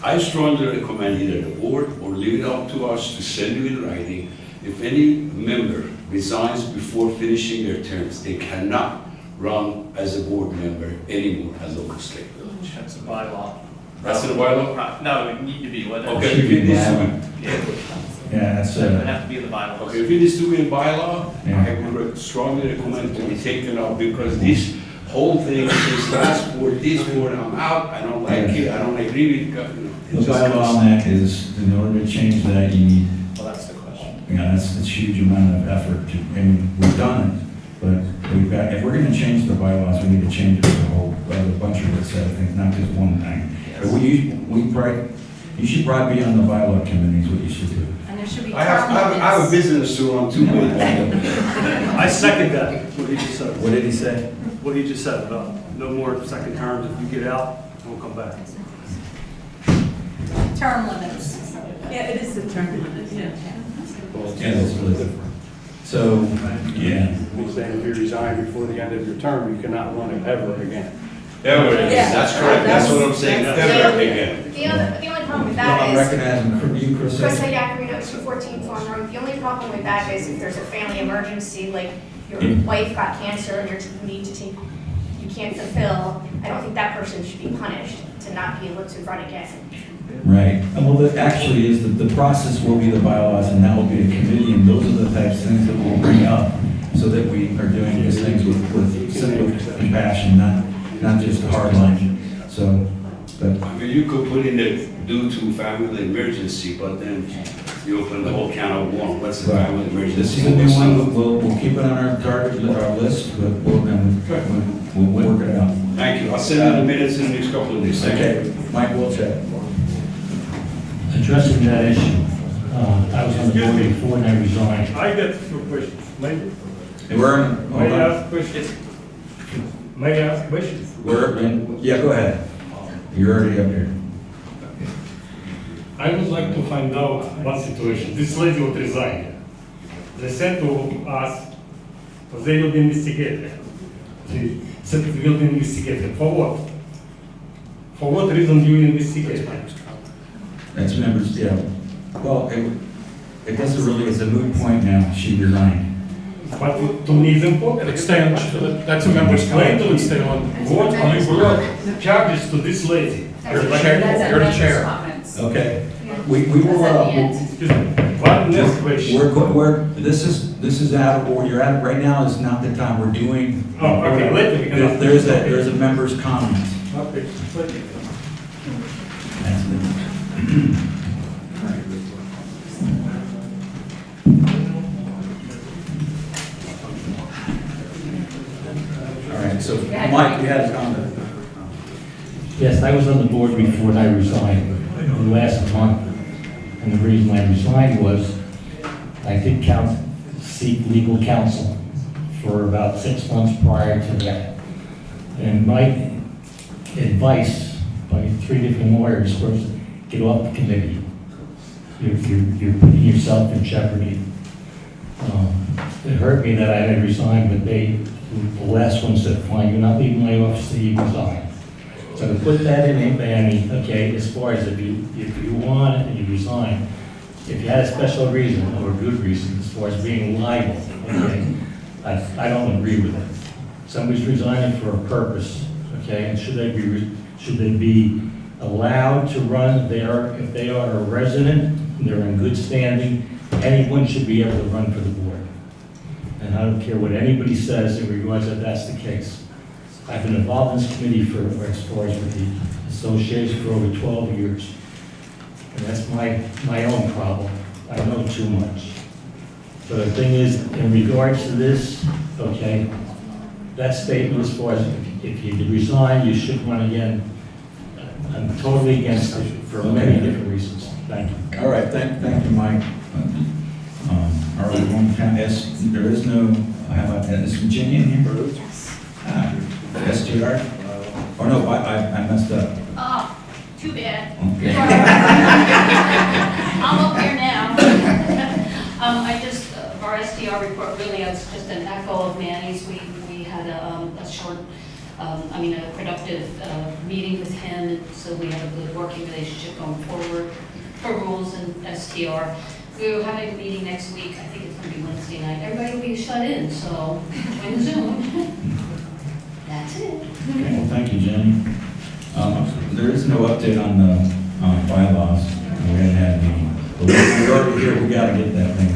I strongly recommend either the board or leave it up to us to send you in writing. If any member resigns before finishing their terms, they cannot run as a board member anymore as a local state village. That's a bylaw. That's in the bylaw? No, it would need to be, whether. Okay, if it needs to Yeah, that's It would have to be in the bylaw. Okay, if it needs to be in bylaw, Yeah. I would strongly recommend to be taken out, because this whole thing, this last board, this board, I'm out, I don't like it, I don't agree with it. The bylaw on that is, in order to change that, you need, Well, that's the question. that's a huge amount of effort to, and we've done it, but we've got, if we're gonna change the bylaws, we need to change it for the whole, a bunch of it, I think, not just one thing. But you should probably be on the bylaw committee, is what you should do. And there should be I have a business to run too. I second that, what he just said. What did he say? What he just said about no more second terms. If you get out, we'll come back. Term limits. Yeah, it is the term limits, yeah. Yeah, that's really different. So, yeah. He's saying if you resign before the end of your term, you cannot run it ever again. Ever again, Yeah. that's correct, that's what I'm saying, ever again. The only problem with Well, that I'm is, recognizing you, Chris. Chris Yakarino, 214 Farm Road, the only problem with that is if there's a family emergency, like your wife got cancer and you need to take, you can't fulfill, I don't think that person should be punished to not be able to run again. Right. Well, that actually is, the process will be the bylaws, and that will be a committee, and those are the types of things that we'll bring up, so that we are doing these things with simple compassion, not just hard line. So, but, I mean, you could put in the due to family emergency, but then you open the whole can of worms. What's the family this emergency? is a new one, we'll keep it on our target, our list, but we'll work it out. Thank you, I'll send you the minutes in the next couple of days. Thank you. Okay, Mike Wilczek. Addressing that issue, I was on the board before and I resigned. I got two questions. May I ask a question? May I ask a question? Yeah, go ahead. You're already up here. I would like to find out one situation. This lady would resign. They said to us, they will be investigated. They said they will be investigated. For what? For what reason do you investigate? That's members, yeah. Well, I guess it really is a moot point now. She resigned. But to me it's important. Let's stay on, that's a member's Explain comment, to let's me, stay on. what you brought charges to this lady? You're the chair, you're the chair. Okay. We will, Excuse me. One next question. this is out of order. You're at, right now is not the time. We're doing. Oh, okay, later we can ask. There's a member's comment. Okay. That's it. All right, so Mike, you had a comment. Yes, I was on the board before and I resigned last month. And the reason I resigned was I did seek legal counsel for about 6 months prior to that. And my advice by 3 different lawyers was get off the committee. You're putting yourself in jeopardy. It hurt me that I had resigned, but the last one said, fine, you're not leaving my office till you resign. So to put that in it, Manny, okay, as far as if you want it and you resign, if you had a special reason or a good reason as far as being liable, okay, I don't agree with it. Somebody's resigning for a purpose, okay, and should they be allowed to run if they are a resident, they're in good standing, anyone should be able to run for the board. And I don't care what anybody says in regards that that's the case. I've been involved in this committee as far as with the association for over 12 years. And that's my own problem. I know too much. But the thing is, in regards to this, okay, that statement as far as if you resign, you should run again, I'm totally against it for many different reasons. Thank you. All right, thank you, Mike. All right, one count, there is no, how about that, is Virginia in here? Yes. STR? Oh, no, I messed up. Oh, too bad. Okay. I'm up here now. Our SDR report really is just an echo of Manny's. We had a short, a productive meeting with him, and so we have a good working relationship going forward for rules and STR. We're having a meeting next week. I think it's going to be Wednesday night. Everybody will be shut in, so join Zoom. That's it. Okay, well, thank you, Jenny. There is no update on the bylaws. We haven't had a meeting. But we're already here, we gotta get that thing,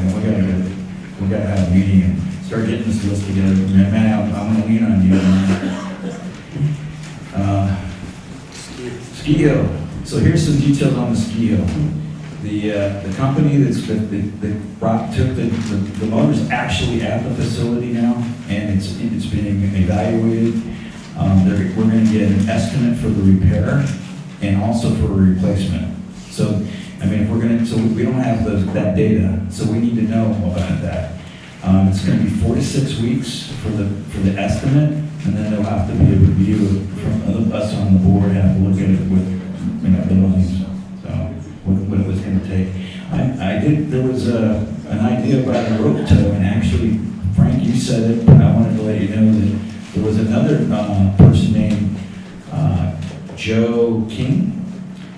we gotta have a meeting and start getting this list together. Man, I'm gonna lean on you. Ski Hill. So here's some details on the Ski Hill. The company that took the motor's actually at the facility now, and it's being evaluated. We're going to get an estimate for the repair and also for a replacement. So, if we're going to, so we don't have that data, so we need to know about that. It's going to be 4 to 6 weeks for the estimate, and then there'll have to be a review from us on the board, have to look at it with buildings. What it was going to take. There was an idea about a rope tow, and actually, Frank, you said it, but I wanted to let you know that there was another person named Joe King.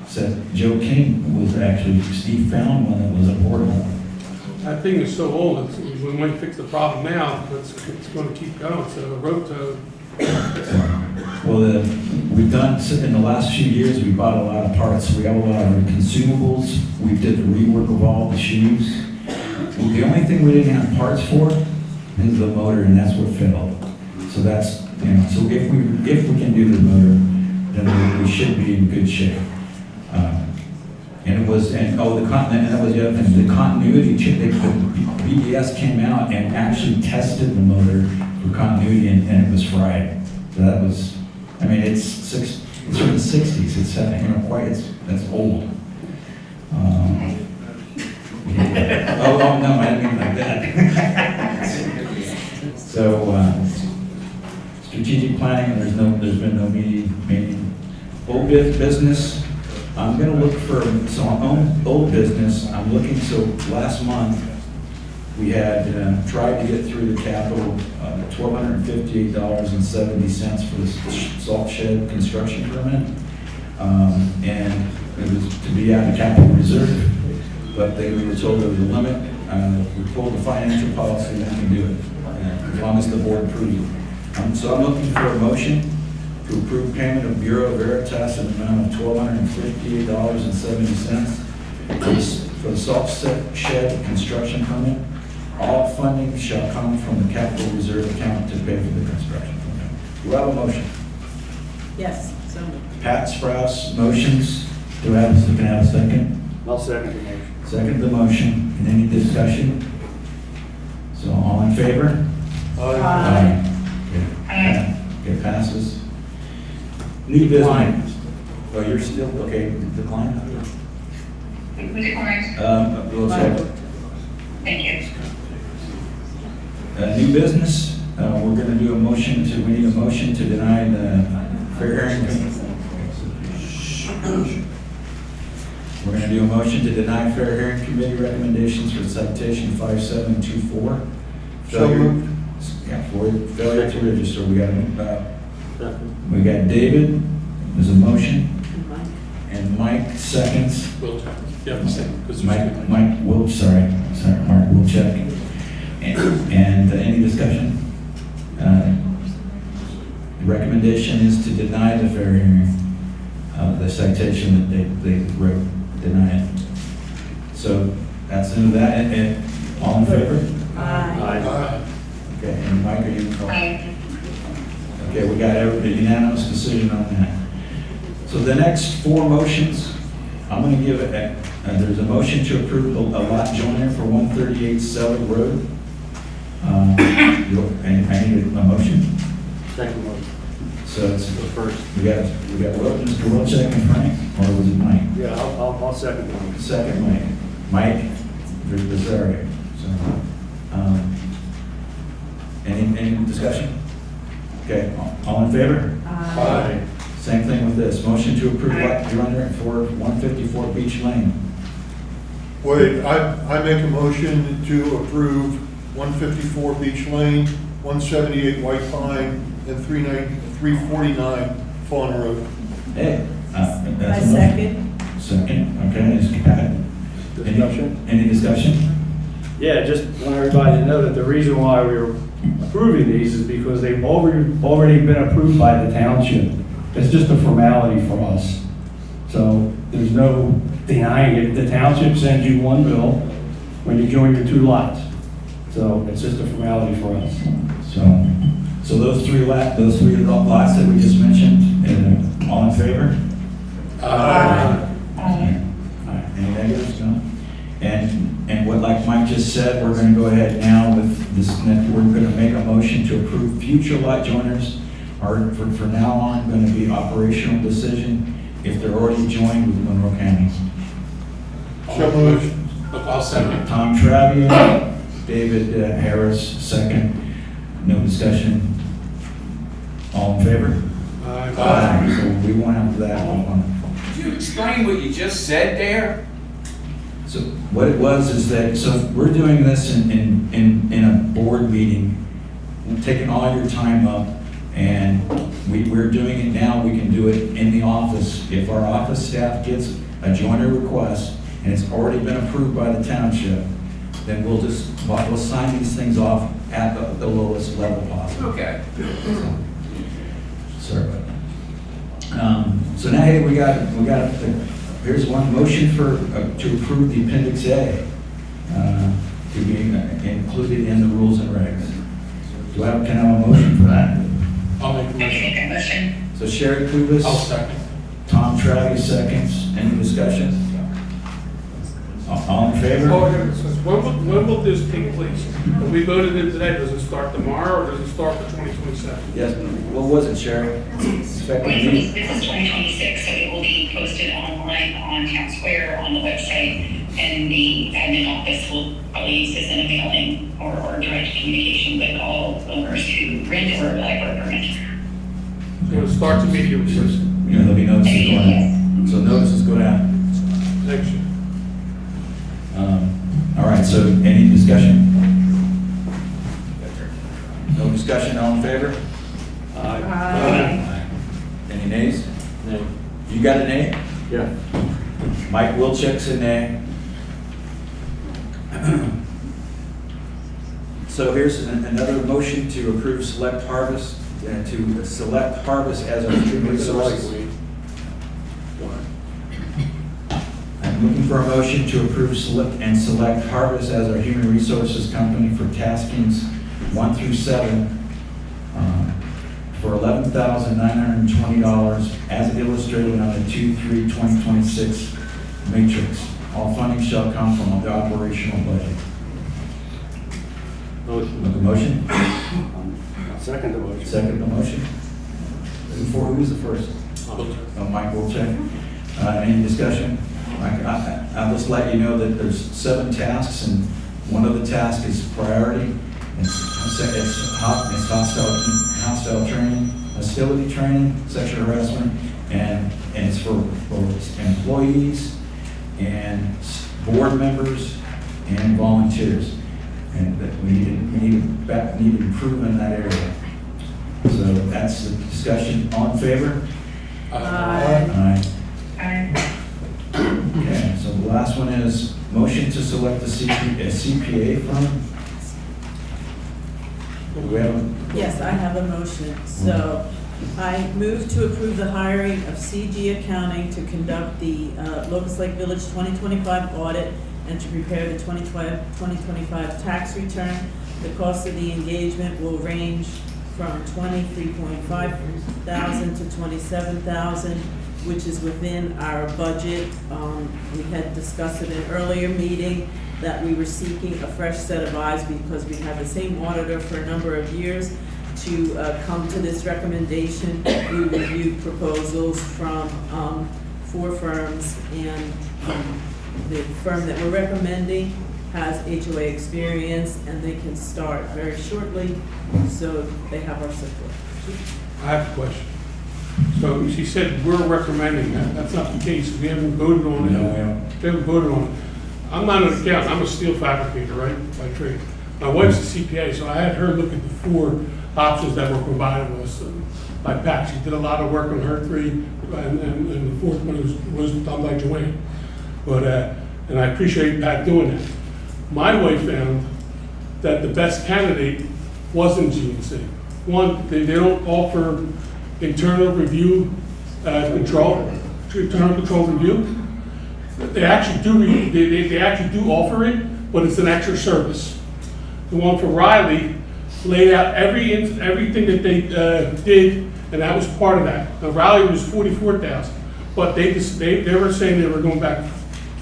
Said Joe King was actually, Steve found one that was a portable. That thing is so old, we might fix the problem now, but it's going to keep going, so a rope tow. Well, we've done, in the last few years, we bought a lot of parts. We have a lot of consumables. We did the rework of all the shoes. Well, the only thing we didn't have parts for is the motor, and that's what failed. So that's, so if we can do the motor, then we should be in good shape. And that was the other thing, the continuity check, the BDS came out and actually tested the motor for continuity, and it was fried. So that was, it's from the 60s. It's that's old. Yeah. Oh no, I didn't mean like that. So strategic planning, and there's been no meeting. Old business. I'm gonna look for some old business. I'm looking, so last month, we had tried to get through the capital, $1,258.70 for the salt shed construction permit. And it was to be out of capital reserve, but we were told there was a limit. We pulled the financial policy and then we do it, as long as the board approves it. So I'm looking for a motion to approve payment of Bureau Veritas in the amount of $1,258.70 for the salt shed construction permit. All funding shall come from the capital reserve account to pay for the construction permit. Do I have a motion? Yes, so moved. Pat Sprouse motions. Can I have a second? I'll second the motion. Second the motion. And any discussion? So all in favor? Aye. Okay. Okay, passes. New business. Oh, you're still, okay, decline? Who declined? We'll check. Thank you. New business, we're gonna do a motion we need a motion to deny the fair hearing. We're gonna do a motion to deny fair hearing committee recommendations for citation 5724. So moved. Yeah, for failure to register, we got David, there's a motion, and Mike seconds. We'll check. Yeah, because Mike Wilch, sorry, Mark Wilczek. And any discussion? The recommendation is to deny the fair hearing, the citation that they wrote, deny it. So that's into that, and all in favor? Aye. Okay, and Mike, are you? Aye. Okay, we got a unanimous decision on that. So the next four motions, I'm going to give there's a motion to approve a lot joiner for 138 Seller Road. And I need a motion. Second motion. So it's the first. We got Mr. Wilczek and Frank, or was it Mike? Yeah, I'll second the motion. Second, Mike Rosario. So, any discussion? Okay, all in favor? Aye. Same thing with this. Motion to approve lot joiner for 154 Beach Lane. Wait, I make a motion to approve 154 Beach Lane, 178 White Pine, and 349 Fawn Road. Hey. I second. Second, okay, is Discussion? Any discussion? Yeah, just want everybody to know that the reason why we were approving these is because they've already been approved by the township. It's just a formality for us. So there's no denying it. The township sends you one bill when you join your two lots. So it's just a formality for us. So those three lots that we just mentioned, all in favor? Aye. Any negatives? No? And what, like Mike just said, we're going to go ahead now with this, we're going to make a motion to approve future lot joiners are, for now on, going to be operational decision if they're already joined with Monroe County. So moved. I'll second. Tom Travian, David Harris, second. No discussion. All in favor? Aye. So we won't have that one. Could you explain what you just said there? So what it was is that, so we're doing this in a board meeting, we're taking all your time up, and we're doing it now, we can do it in the office. If our office staff gets a joiner request, and it's already been approved by the township, then we'll sign these things off at the lowest level possible. Okay. Sorry about that. So now, hey, we got here's one motion for, to approve the Appendix A, to be included in the rules and regs. Can I have a motion for that? I'll make a I can motion. make that motion. So Sherry Kubus. I'll second. Tom Travis seconds. Any discussion? All in favor? When will this take place? If we voted in today, does it start tomorrow or does it start for 2027? Yes. What was it, Sherry? Effective This date? is 2026, so it will be posted online on Town Square, on the website, and the admin office will probably use this in a mailing or direct communication with all owners who rent or apply for a permit. So it starts immediately. There'll be notices going out. So notices go out So any discussion? No discussion, all in favor? Aye. Any nays? No. You got a nay? Yeah. Mike Wilczek's a nay. So here's another motion to approve Select Harvest, to select Harvest as our human resources. I'm looking for a motion to approve select Harvest as our human resources company for taskings 1 through 7 for $11,920 as illustrated on the 2/3/2026 matrix. All funding shall come from the operational budget. Motion. Make a motion? Second the motion. Second the motion? Who's the first? Mike Wilczek. Any discussion? I'll just let you know that there's 7 tasks, and one of the tasks is priority. It's hostile training, hostility training, sexual harassment, and it's for employees and board members and volunteers. And that we need improvement in that area. So that's the discussion. All in favor? Aye. Okay, so the last one is motion to select a CPA firm. Do we have a- Yes, I have a motion. So I move to approve the hiring of CG Accounting to conduct the Locust Lake Village 2025 audit and to prepare the 2025 tax return. The cost of the engagement will range from $23.5 thousand to $27,000, which is within our budget. We had discussed in an earlier meeting that we were seeking a fresh set of eyes because we had the same auditor for a number of years to come to this recommendation. We reviewed proposals from 4 firms, and the firm that we're recommending has HOA experience, and they can start very shortly, so they have our support. I have a question. So she said we're recommending that. That's not the case. We haven't voted on it. No, we haven't. We haven't voted on it. I'm not an accountant. I'm a steel fabricator, right, by trade. My wife's a CPA, so I had her look at the 4 options that were provided us by Pat. She did a lot of work on her 3, and the 4th one was done by Joanne. But, and I appreciate Pat doing that. My wife found that the best candidate wasn't GNC. One, they don't offer internal review internal control review. They actually do, they actually do offer it, but it's an extra service. The one for Riley laid out everything that they did, and that was part of that. Now Riley was $44,000, but they were saying they were going back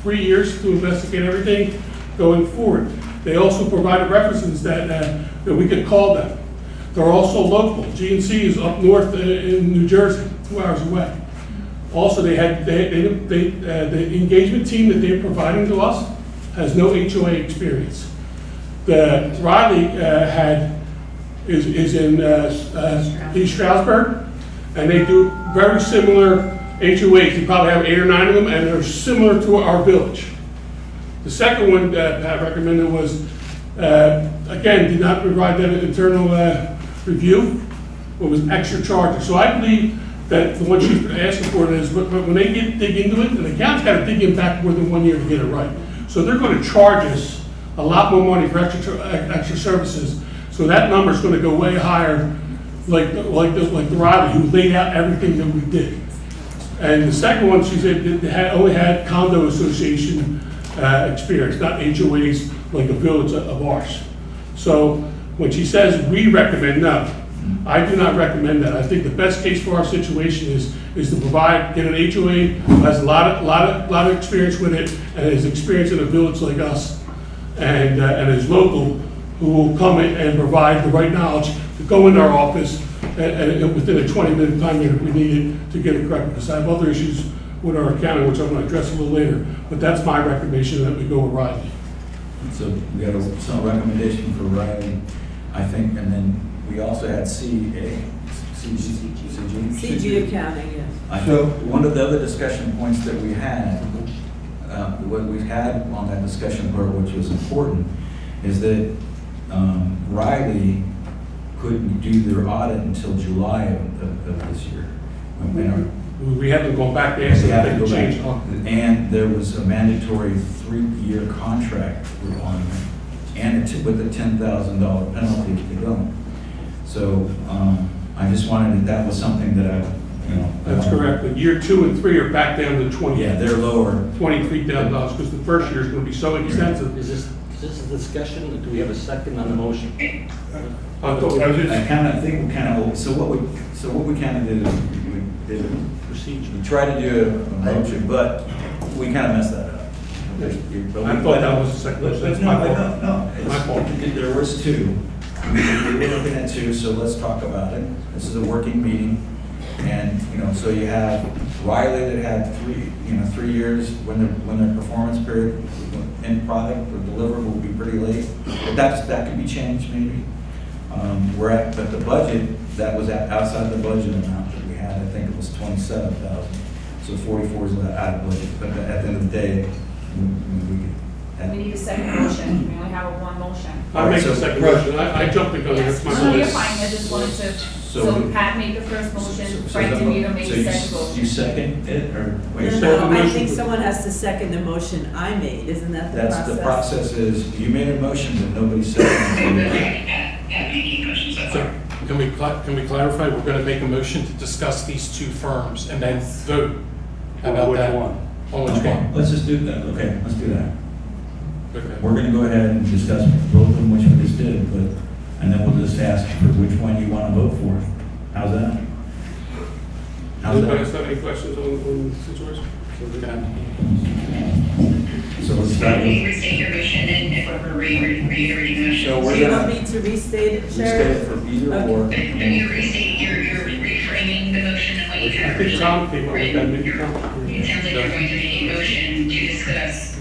3 years to investigate everything going forward. They also provided references that we could call them. They're also local. GNC is up north in New Jersey, 2 hours away. Also, the engagement team that they're providing to us has no HOA experience. The Riley is in East Stroudsburg, and they do very similar HOAs. They probably have 8 or 9 of them, and they're similar to our village. The second one that Pat recommended was, again, did not provide that internal review, but was extra charges. So I believe that the one she's asking for is when they dig into it, and the accountant's got to dig in back more than 1 year to get it right. So they're going to charge us a lot more money for extra services. So that number's going to go way higher, like the Riley, who laid out everything that we did. And the second one, she said, only had condo association experience, not HOAs like a village of ours. So when she says we recommend, no, I do not recommend that. I think the best case for our situation is to get an HOA who has a lot of experience with it, and is experienced in a village like us, and is local, who will come in and provide the right knowledge to go into our office and within a 20-minute time if we need it to get it correct. Because I have other issues with our accounting, which I'm going to address a little later. But that's my recommendation, that we go with Riley. So we got some recommendation for Riley, I think, and then we also had CG CG Accounting, yes. I think one of the other discussion points that we had what we've had on that discussion board, which was important, is that Riley couldn't do their audit until July of this year. We haven't gone back to ask They have to them go to back. change. And there was a mandatory 3-year contract requirement, and with a $10,000 penalty to go. So I just wanted, that was something that That's correct, but year 2 and 3 are back down to 20. Yeah, they're lower. $23,000, because the first year is gonna be so expensive. Is this a discussion? Do we have a second on the motion? I thought that was it. I think we kind of, so what we kind of did is we did Procedure. we tried to do a motion, but we kind of messed that up. I thought that was the second motion. That's my fault. No. My fault. There was 2. We were looking at 2, so let's talk about it. This is a working meeting. And, so you have Riley that had 3 years when their performance period, end product or deliverable will be pretty late. But that could be changed maybe. But the budget, that was outside the budget amount that we had, I think it was 27,000. So 44 is out of budget, but at the end of the day, We need a second motion, we only have one motion. I'll make the second motion, I jumped the gun, that's my No, you're fault. fine, I just wanted to, So- so Pat made the first motion, Frank DeVito made the second motion. You second it, or? wait, Second No, I motion. think someone has to second the motion I made, isn't that the That's process? the process is, you made a motion, but nobody seconded it. Pat making motions so So, far. can we clarify, we're gonna make a motion to discuss these 2 firms and then vote? How about Which that? one? On which Okay, one? let's just do that, okay, let's do that. Okay. We're gonna go ahead and discuss both of them, which we just did, and then we'll just ask for which one you wanna vote for. How's that? How's Anybody else that? have any questions on the situation? So let's So start can you with, restate your motion and if we're reiterating the motion? So Do we're you gonna- want me to restate it, restate Sherry? it for either Okay. or. Can you restate, you're reframing the motion and what you I had think Tom came up with that, originally? maybe Tom. It sounds like you're going to make a motion to discuss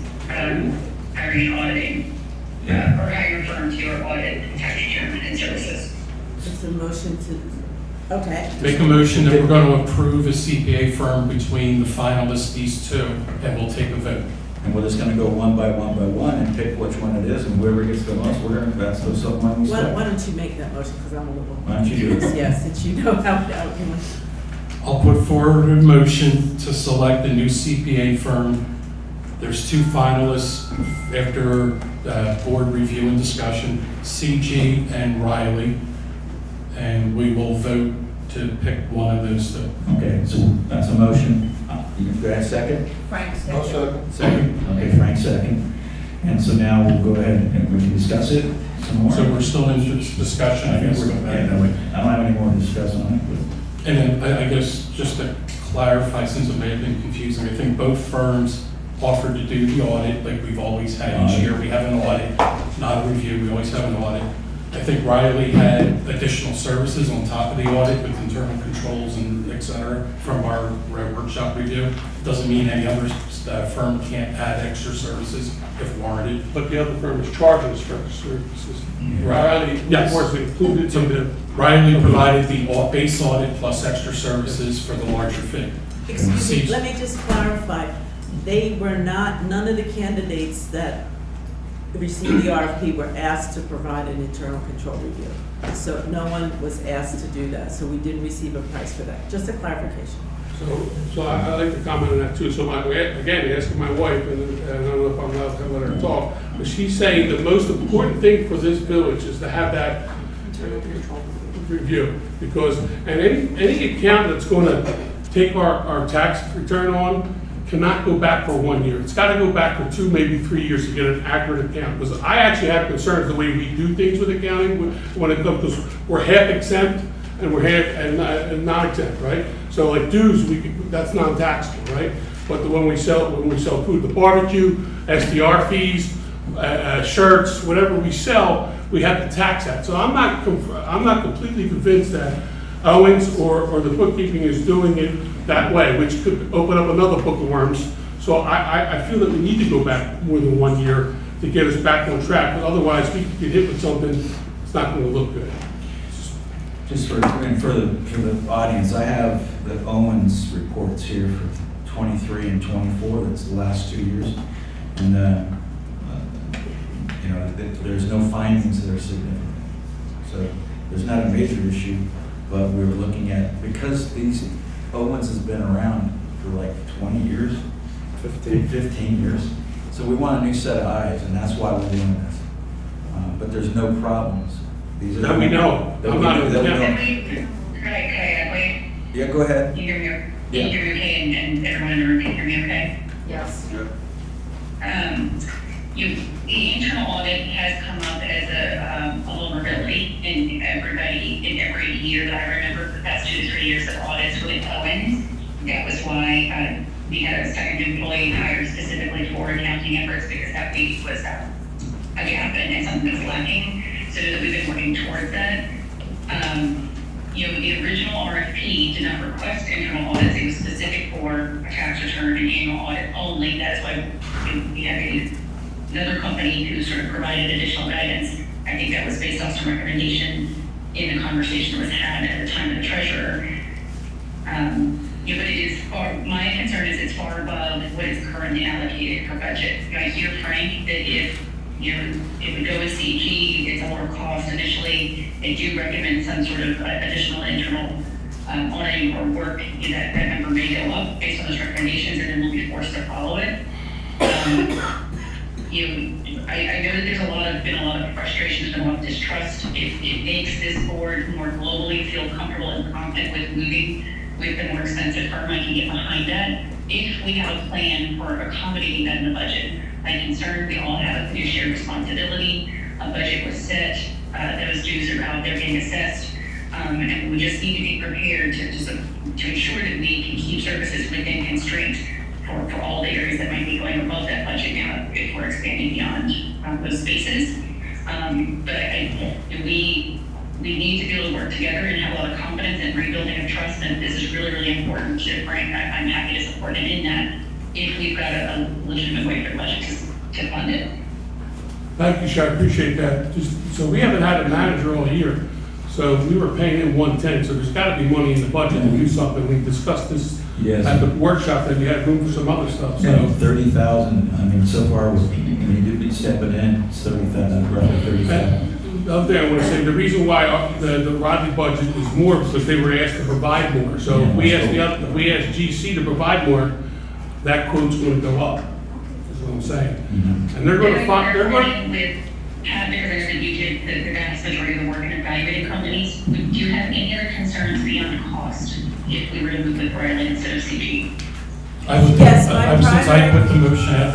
hiring and auditing, or hiring a firm to do our audit, tax return, and services. It's a motion to, okay. Make a motion that we're gonna approve a CPA firm between the finalists, these 2, and we'll take a vote. And we're just gonna go one by one and pick which one it is, and whoever gets the most, that's the someone we Why select. why don't you make that motion, because I'm a little. Why don't you do it? Yes, since you know how, I'll put forward a motion to select a new CPA firm. There's 2 finalists after board review and discussion, CG and Riley. And we will vote to pick one of those 2. Okay, so that's a motion. You can go ahead, second? Frank second. Second. Okay, Frank, second. And so now we'll go ahead and we can discuss it some more. So we're still in discussion, I guess. Yeah, no, I don't have any more to discuss on it, but. And then I guess just to clarify, since it may have been confusing, I think both firms offered to do the audit like we've always had each year. We have an audit, not a review, we always have an audit. I think Riley had additional services on top of the audit with internal controls and et cetera from our workshop review. Doesn't mean any other firm can't add extra services if warranted. But the other firm is charging us for services. Right. Riley, Yes. of course, included in the. Riley provided the base audit plus extra services for the larger fee. excuse me, let me just clarify. They were not, none of the candidates that received the RFP were asked to provide an internal control review. So no one was asked to do that, so we didn't receive a price for that. Just a clarification. So I'd like to comment on that too. So again, asking my wife, and I don't know if I'm allowed to let her talk, but she's saying the most important thing for this village is to have that review. Because, and any account that's gonna take our tax return on cannot go back for 1 year. It's gotta go back for 2, maybe 3 years to get an accurate account. Because I actually have concerns the way we do things with accounting when it comes, because we're half exempt and we're half and not exempt, right? So like dues, that's non-taxable, right? But when we sell food, the barbecue, SDR fees, shirts, whatever we sell, we have to tax that. So I'm not completely convinced that Owens or the bookkeeping is doing it that way, which could open up another book of worms. So I feel that we need to go back more than 1 year to get us back on track, but otherwise we could get hit with something, it's not gonna look good. Just for the audience, I have the Owens reports here for 23 and 24, that's the last 2 years. And, you know, there's no findings that are significant. So there's not a major issue, but we were looking at, because these Owens has been around for like 20 years, 15 years. So we want a new set of eyes, and that's why we're doing this. But there's no problems. These are That we know. that I'm we not- know- that we yeah. know. Could I wait? Yeah, go ahead. You hear me, Yeah. you hear me okay, and everyone in the room can hear me okay? Yes. The internal audit has come up as a vulnerability in every year that I remember, the past 2 to 3 years of audits with Owens. That was why we had a second employee hired specifically for accounting efforts, because that week was a gap and something that's lacking. So we've been working towards that. The original RFP did not request internal audits. It was specific for a tax return and annual audit only. That's why we had another company who sort of provided additional guidance. I think that was based off some recommendation in the conversation that was had at the time of the treasurer. But it is my concern is it's far above what is currently allocated per budget. I hear Frank that if it would go with CG, it's a lower cost initially. They do recommend some sort of additional internal auditing or work. That number may go up based on those recommendations, and then we'll be forced to follow it. I know that there's been a lot of frustration, there's been a lot of distrust. It makes this board more globally feel comfortable and confident with moving with the more expensive firm. I can get behind that. If we have a plan for accommodating that in the budget, I'm concerned we all have a fiduciary responsibility. A budget was set, those dues are out, they're being assessed, and we just need to be prepared to ensure that we can keep services within constraint for all the areas that might be going above that budget now if we're expanding beyond those spaces. But we need to be able to work together and have a lot of confidence and rebuilding of trust, and this is really, really important to Frank. I'm happy to support him in that if we've got a legitimate way for the budget to fund it. Thank you, Sharon, I appreciate that. So we haven't had a manager all year, so we were paying him 110, so there's gotta be money in the budget to do something. We discussed this Yes. at the workshop, that you had room for some other stuff, So so. 30,000, I mean, so far, we did be stepping in, it's 30,000, roughly 30,000. The other thing I want to say, the reason why the Rodney budget is more, because they were asked to provide more. So if we ask GC to provide more, that quote's going to go up, is what I'm saying. And they're going to find, they're going With Pat, because I know that you did the vast majority of the work in evaluating companies, do you have any other concerns beyond cost if we were to move with Riley instead of CG? I would, Yes, since I put the motion out,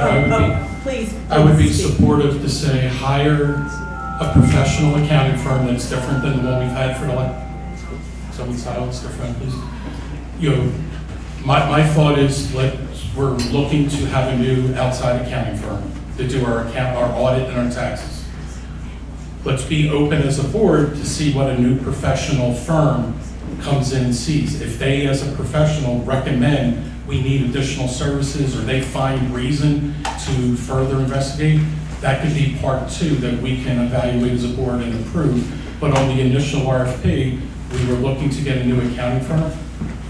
Please. I would be speak. supportive to say hire a professional accounting firm that's different than the one we've had for the last, someone silence their friend, please. My thought is we're looking to have a new outside accounting firm to do our audit and our taxes. Let's be open as a board to see what a new professional firm comes in and sees. If they, as a professional, recommend we need additional services, or they find reason to further investigate, that could be part 2 that we can evaluate as a board and approve. But on the initial RFP, we were looking to get a new accounting firm.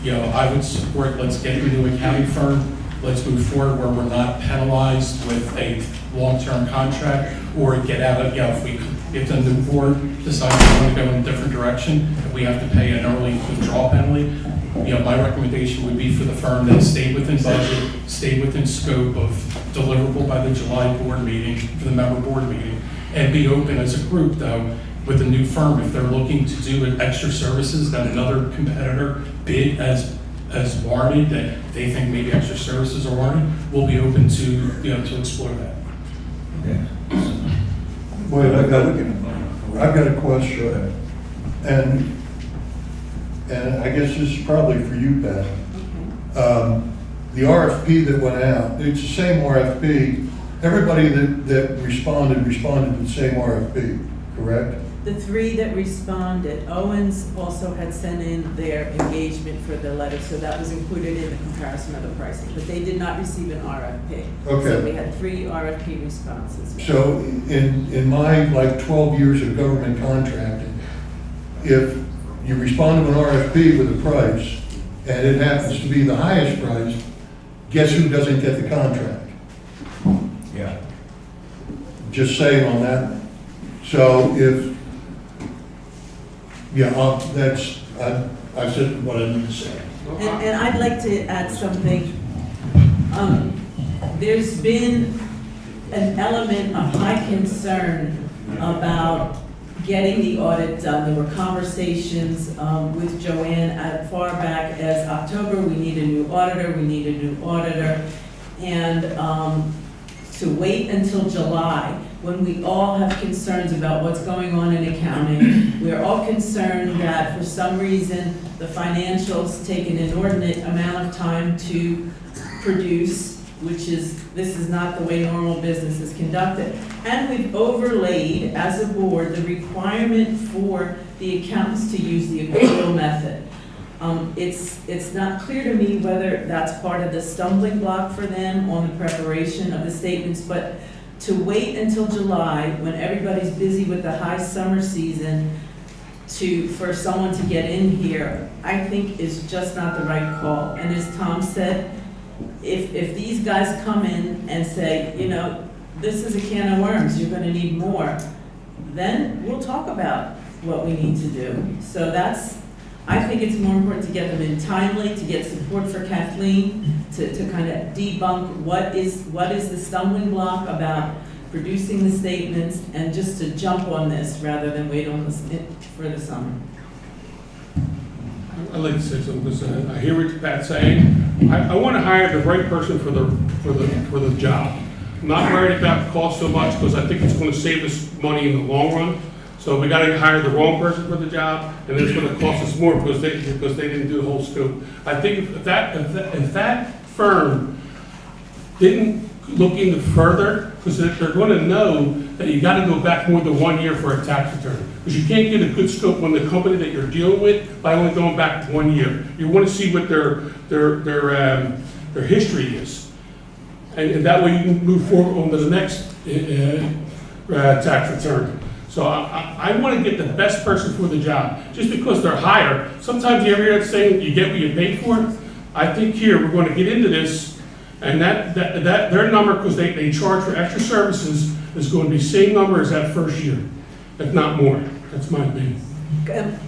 I would support, let's get a new accounting firm. Let's move forward where we're not penalized with a long-term contract, or get out of, if the new board decides we want to go in a different direction, if we have to pay an early withdrawal penalty, my recommendation would be for the firm that stay within budget, stay within scope of deliverable by the July board meeting, for the member board meeting, and be open as a group, though, with a new firm. If they're looking to do extra services that another competitor bid as warranted, that they think maybe extra services are warranted, we'll be open to explore that. Okay. Wait, I've got a question. And I guess this is probably for you, Pat. The RFP that went out, it's the same RFP. Everybody that responded to the same RFP, correct? The 3 that responded, Owens also had sent in their engagement for the letter, so that was included in the comparison of the pricing, but they did not receive an RFP. Okay. So we had 3 RFP responses. So in my 12 years of government contracting, if you respond to an RFP with a price and it happens to be the highest price, guess who doesn't get the contract? Yeah. Just saying on that. So if, yeah, I said what I need to say. And I'd like to add something. There's been an element of high concern about getting the audit done. There were conversations with Joanne at far back as October, we need a new auditor, we need a new auditor. And to wait until July, when we all have concerns about what's going on in accounting, we're all concerned that for some reason, the financials take an inordinate amount of time to produce, this is not the way normal business is conducted. And we've overlaid, as a board, the requirement for the accountants to use the accrual method. It's not clear to me whether that's part of the stumbling block for them on the preparation of the statements, but to wait until July, when everybody's busy with the high summer season, for someone to get in here, I think is just not the right call. And as Tom said, if these guys come in and say, you know, this is a can of worms, you're gonna need more, then we'll talk about what we need to do. So I think it's more important to get them in timely, to get support for Kathleen, to kind of debunk what is the stumbling block about producing the statements, and just to jump on this rather than wait on this for the summer. I'd like to say something, because I hear what Pat's saying. I want to hire the right person for the job. I'm not worried about the cost so much, because I think it's going to save us money in the long run. So we got to hire the wrong person for the job, and it's going to cost us more because they didn't do the whole scope. I think if that firm didn't look into further, because they're going to know that you got to go back more than 1 year for a tax return, because you can't get a good scope on the company that you're dealing with by only going back 1 year. You want to see what their history is, and that way you can move forward on to the next tax return. So I want to get the best person for the job. Just because they're higher, sometimes you ever hear it saying you get what you pay for? I think here we're going to get into this, and that their number, because they charge for extra services, is going to be same number as that first year, if not more. That's my opinion. And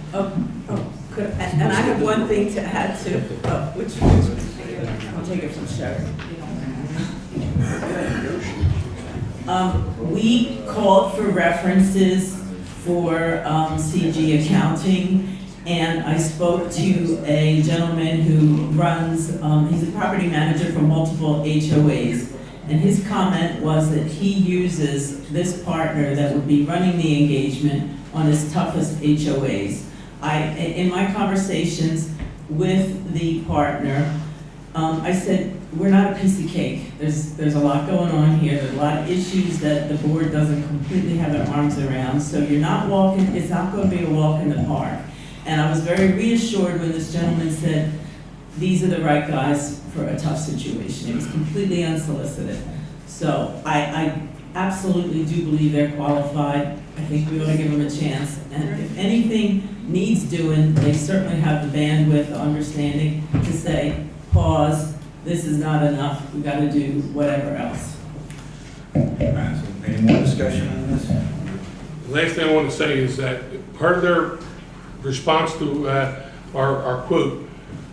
I have one thing to add to, I'll take it from Sherry. We called for references for CG accounting, and I spoke to a gentleman who runs, he's a property manager for multiple HOAs, and his comment was that he uses this partner that would be running the engagement on his toughest HOAs. In my conversations with the partner, I said, we're not a piece of cake. There's a lot going on here. There's a lot of issues that the board doesn't completely have their arms around. So you're not walking, it's not going to be a walk in the park. And I was very reassured when this gentleman said, these are the right guys for a tough situation. It was completely unsolicited. So I absolutely do believe they're qualified. I think we ought to give them a chance. And if anything needs doing, they certainly have the bandwidth, the understanding to say, pause, this is not enough, we gotta do whatever else. Any more discussion on this? The last thing I want to say is that part of their response to our quote,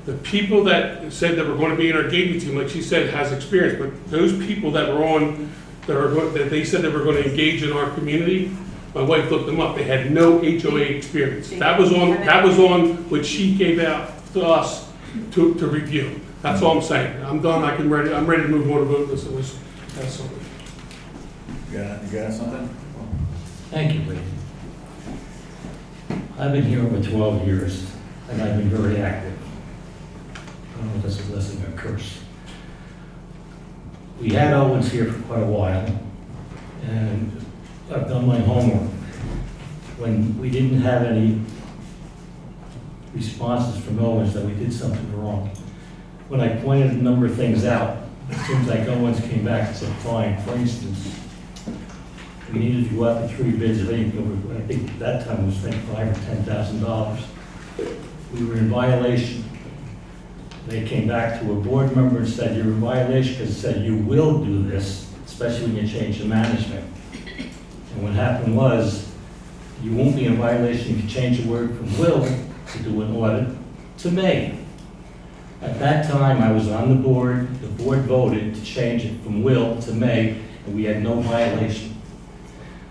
the people that said that were going to be in our gaming team, like she said, has experience, but those people that were on, that they said they were going to engage in our community, my wife looked them up, they had no HOA experience. That was on what she gave out to us to review. That's all I'm saying. I'm done. I'm ready to move on to vote. That's something. You got something? Thank you, Lee. I've been here over 12 years, and I've been very active. I don't know if this is a blessing or a curse. We had Owens here for quite a while, and I've done my homework. When we didn't have any responses from Owens that we did something wrong, when I pointed a number of things out, it seems like Owens came back and said, fine. For instance, we needed to go out for 3 bids of anything, I think at that time it was like $5,000 or $10,000. We were in violation. They came back to a board member and said, you're in violation, because it said you will do this, especially when you change the management. And what happened was, you won't be in violation if you change the word from will to do an audit to may. At that time, I was on the board voted to change it from will to may, and we had no violation.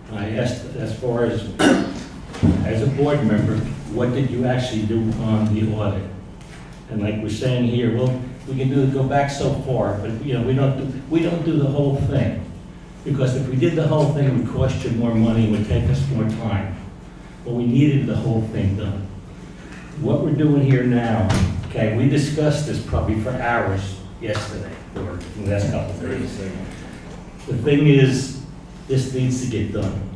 And I asked, as far as a board member, what did you actually do on the audit? And like we're saying here, well, we can go back so far, but we don't do the whole thing. Because if we did the whole thing, it would cost you more money, it would take us more time. But we needed the whole thing done. What we're doing here now, okay, we discussed this probably for hours yesterday, or in the last couple of days. The thing is, this needs to get done.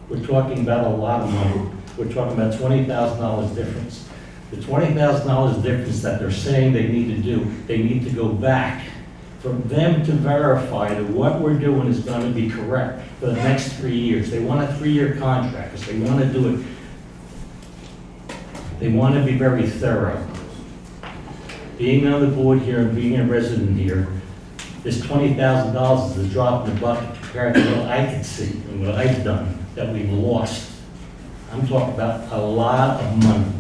We're talking about a lot of money. We're talking about $20,000 difference. The $20,000 difference that they're saying they need to do, they need to go back for them to verify that what we're doing is going to be correct for the next 3 years. They want a 3-year contract because they want to do it. They want to be very thorough. Being on the board here and being a resident here, this $20,000 is a drop in the bucket compared to what I can see and what I've done that we've lost. I'm talking about a lot of money.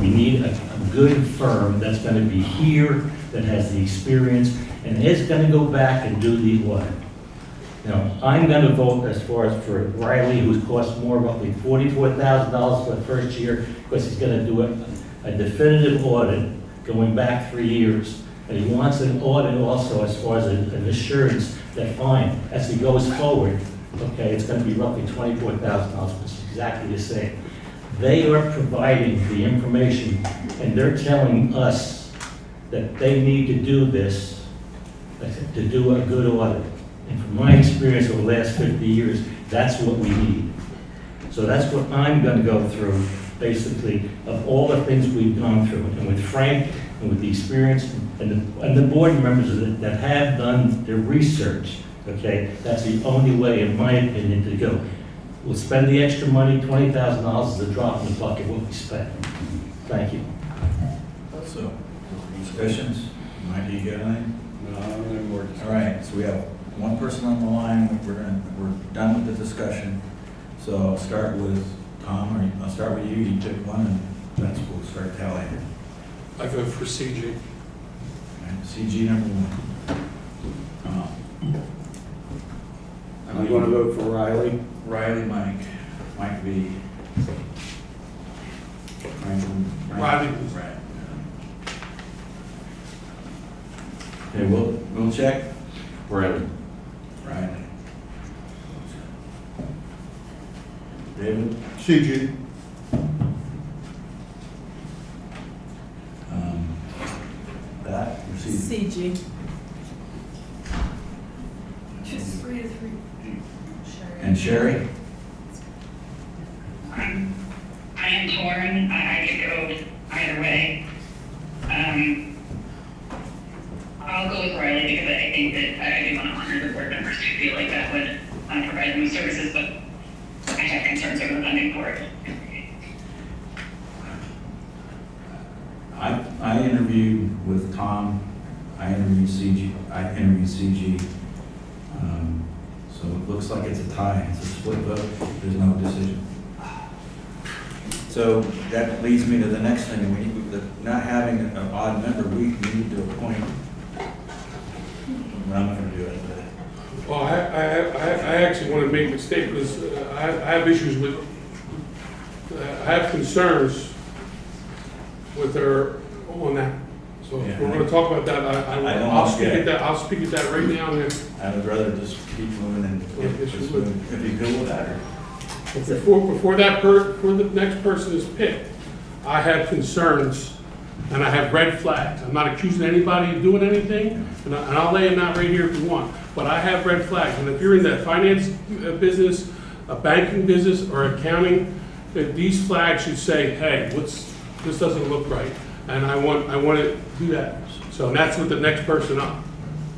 We need a good firm that's going to be here, that has the experience, and is going to go back and do the audit. Now, I'm going to vote as far as for Riley, who's cost more, roughly $44,000 for the first year, because he's going to do a definitive audit going back 3 years. And he wants an audit also as far as an assurance that fine, as he goes forward, okay, it's going to be roughly $24,000, which is exactly the same. They are providing the information, and they're telling us that they need to do this, to do a good audit. And from my experience over the last 50 years, that's what we need. So that's what I'm going to go through, basically, of all the things we've gone through. And with Frank, and with the experience, and the board members that have done their research, okay, that's the only way, in my opinion, to go. We'll spend the extra money, $20,000 is a drop in the bucket, what we spend. Thank you. So, discussions? Mike, do you got anything? No, no more. All right, so we have one person on the line, we're done with the discussion. So I'll start with Tom, or I'll start with you, you pick one, and we'll start tallying. I vote for CG. Right, CG number 1. I'm going to vote for Riley. Riley, Mike V. Franklin. Riley. Right. Okay, we'll check. Riley. Riley. David? CG. That, or CG? CG. Just 3 to 3. And Sherry? I am torn. I could go either way. I'll go with Riley because I think that I do want to honor the board members who feel like that would provide them with services, but I have concerns over the funding for it. I interviewed with Tom, I interviewed CG. So it looks like it's a tie, it's a split vote, there's no decision. So that leads me to the next thing, not having an odd member, we need to appoint, well, I'm not gonna do it, but. Well, I actually want to make a statement, because I have issues with, I have concerns with her on that. So if we're going to talk about that, I'll speak at that right now. I would rather just keep moving and if you go with that. Before the next person is picked, I have concerns and I have red flags. I'm not accusing anybody of doing anything, and I'll lay them out right here if you want. But I have red flags, and if you're in that finance business, a banking business, or accounting, that these flags should say, hey, this doesn't look right, and I want to do that. So that's what the next person up,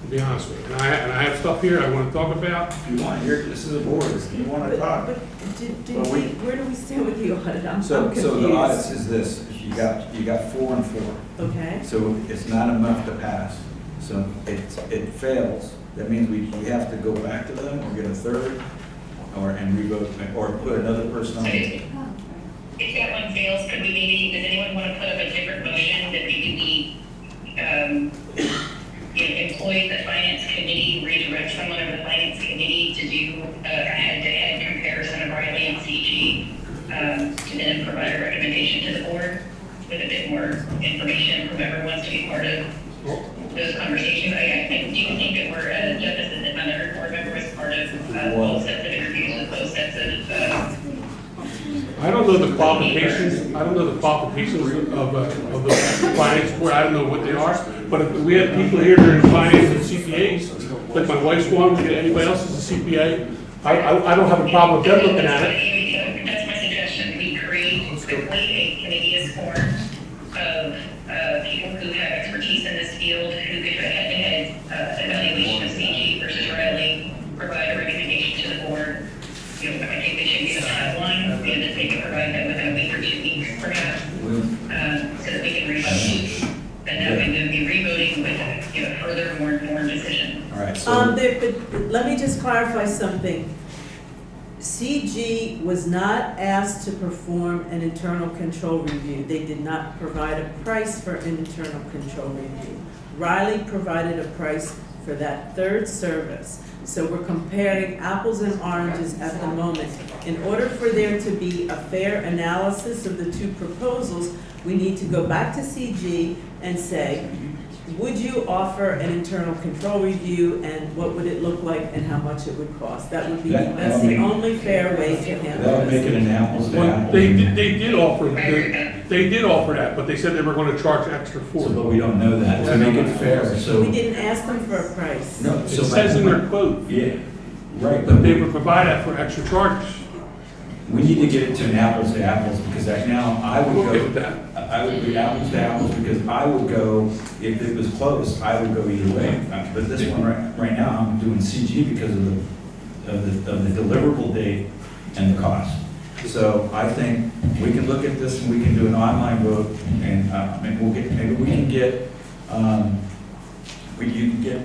to be honest with you. And I have stuff here I want to talk about. If you want, this is a board, if you want to talk. But where do we stand with the audit? I'm So confused. the audits is this, You got 4 and 4. Okay, So it's not enough to pass. So it fails. That means we have to go back to them or get a third and revote or put another person on. If that one fails, could we maybe, does anyone want to put up a different motion that maybe we employ the finance committee, redirect someone of the finance committee to do a head-to-head comparison of Riley and CG, to then provide a recommendation to the board with a bit more information, whoever wants to be part of those conversations? I do think that we're, Jeff is another board member as part of both sets of interviews with both sets of I don't know the qualifications, I don't know the qualifications of the finance board, I don't know what they are, but if we had people here during finance and CPAs, like my wife's one, anybody else is a CPA, I don't have a problem with them looking at it. That's my suggestion. We create quickly a committee is formed of people who have expertise in this field, who could do a head-to-head evaluation of CG versus Riley, provide a recommendation to the board. I think they should be a timeline, and that they can provide that within a week or 2 weeks perhaps, so that we can revote. And then we will be revoting with a further, more informed decision. All right, so but let me just clarify something. CG was not asked to perform an internal control review. They did not provide a price for an internal control review. Riley provided a price for that third service. So we're comparing apples and oranges at the moment. In order for there to be a fair analysis of the two proposals, we need to go back to CG and say, would you offer an internal control review, and what would it look like, and how much it would cost? That's the only fair way to handle that would make this. it an apples to Well, apples. they did offer that, but they said they were gonna charge extra for But it. we don't know that, to make it fair, so. We didn't ask them for a price. No, It so says in their quote, Yeah, right, but but they would provide that for extra charges. we need to get it to an apples to apples, because right now, I would I'm okay with go, that. I would be apples to apples, because I would go, if it was close, I would go either way. But this one, right now, I'm doing CG because of the deliverable date and the cost. So I think we can look at this and we can do an online vote, and maybe we can get, you can get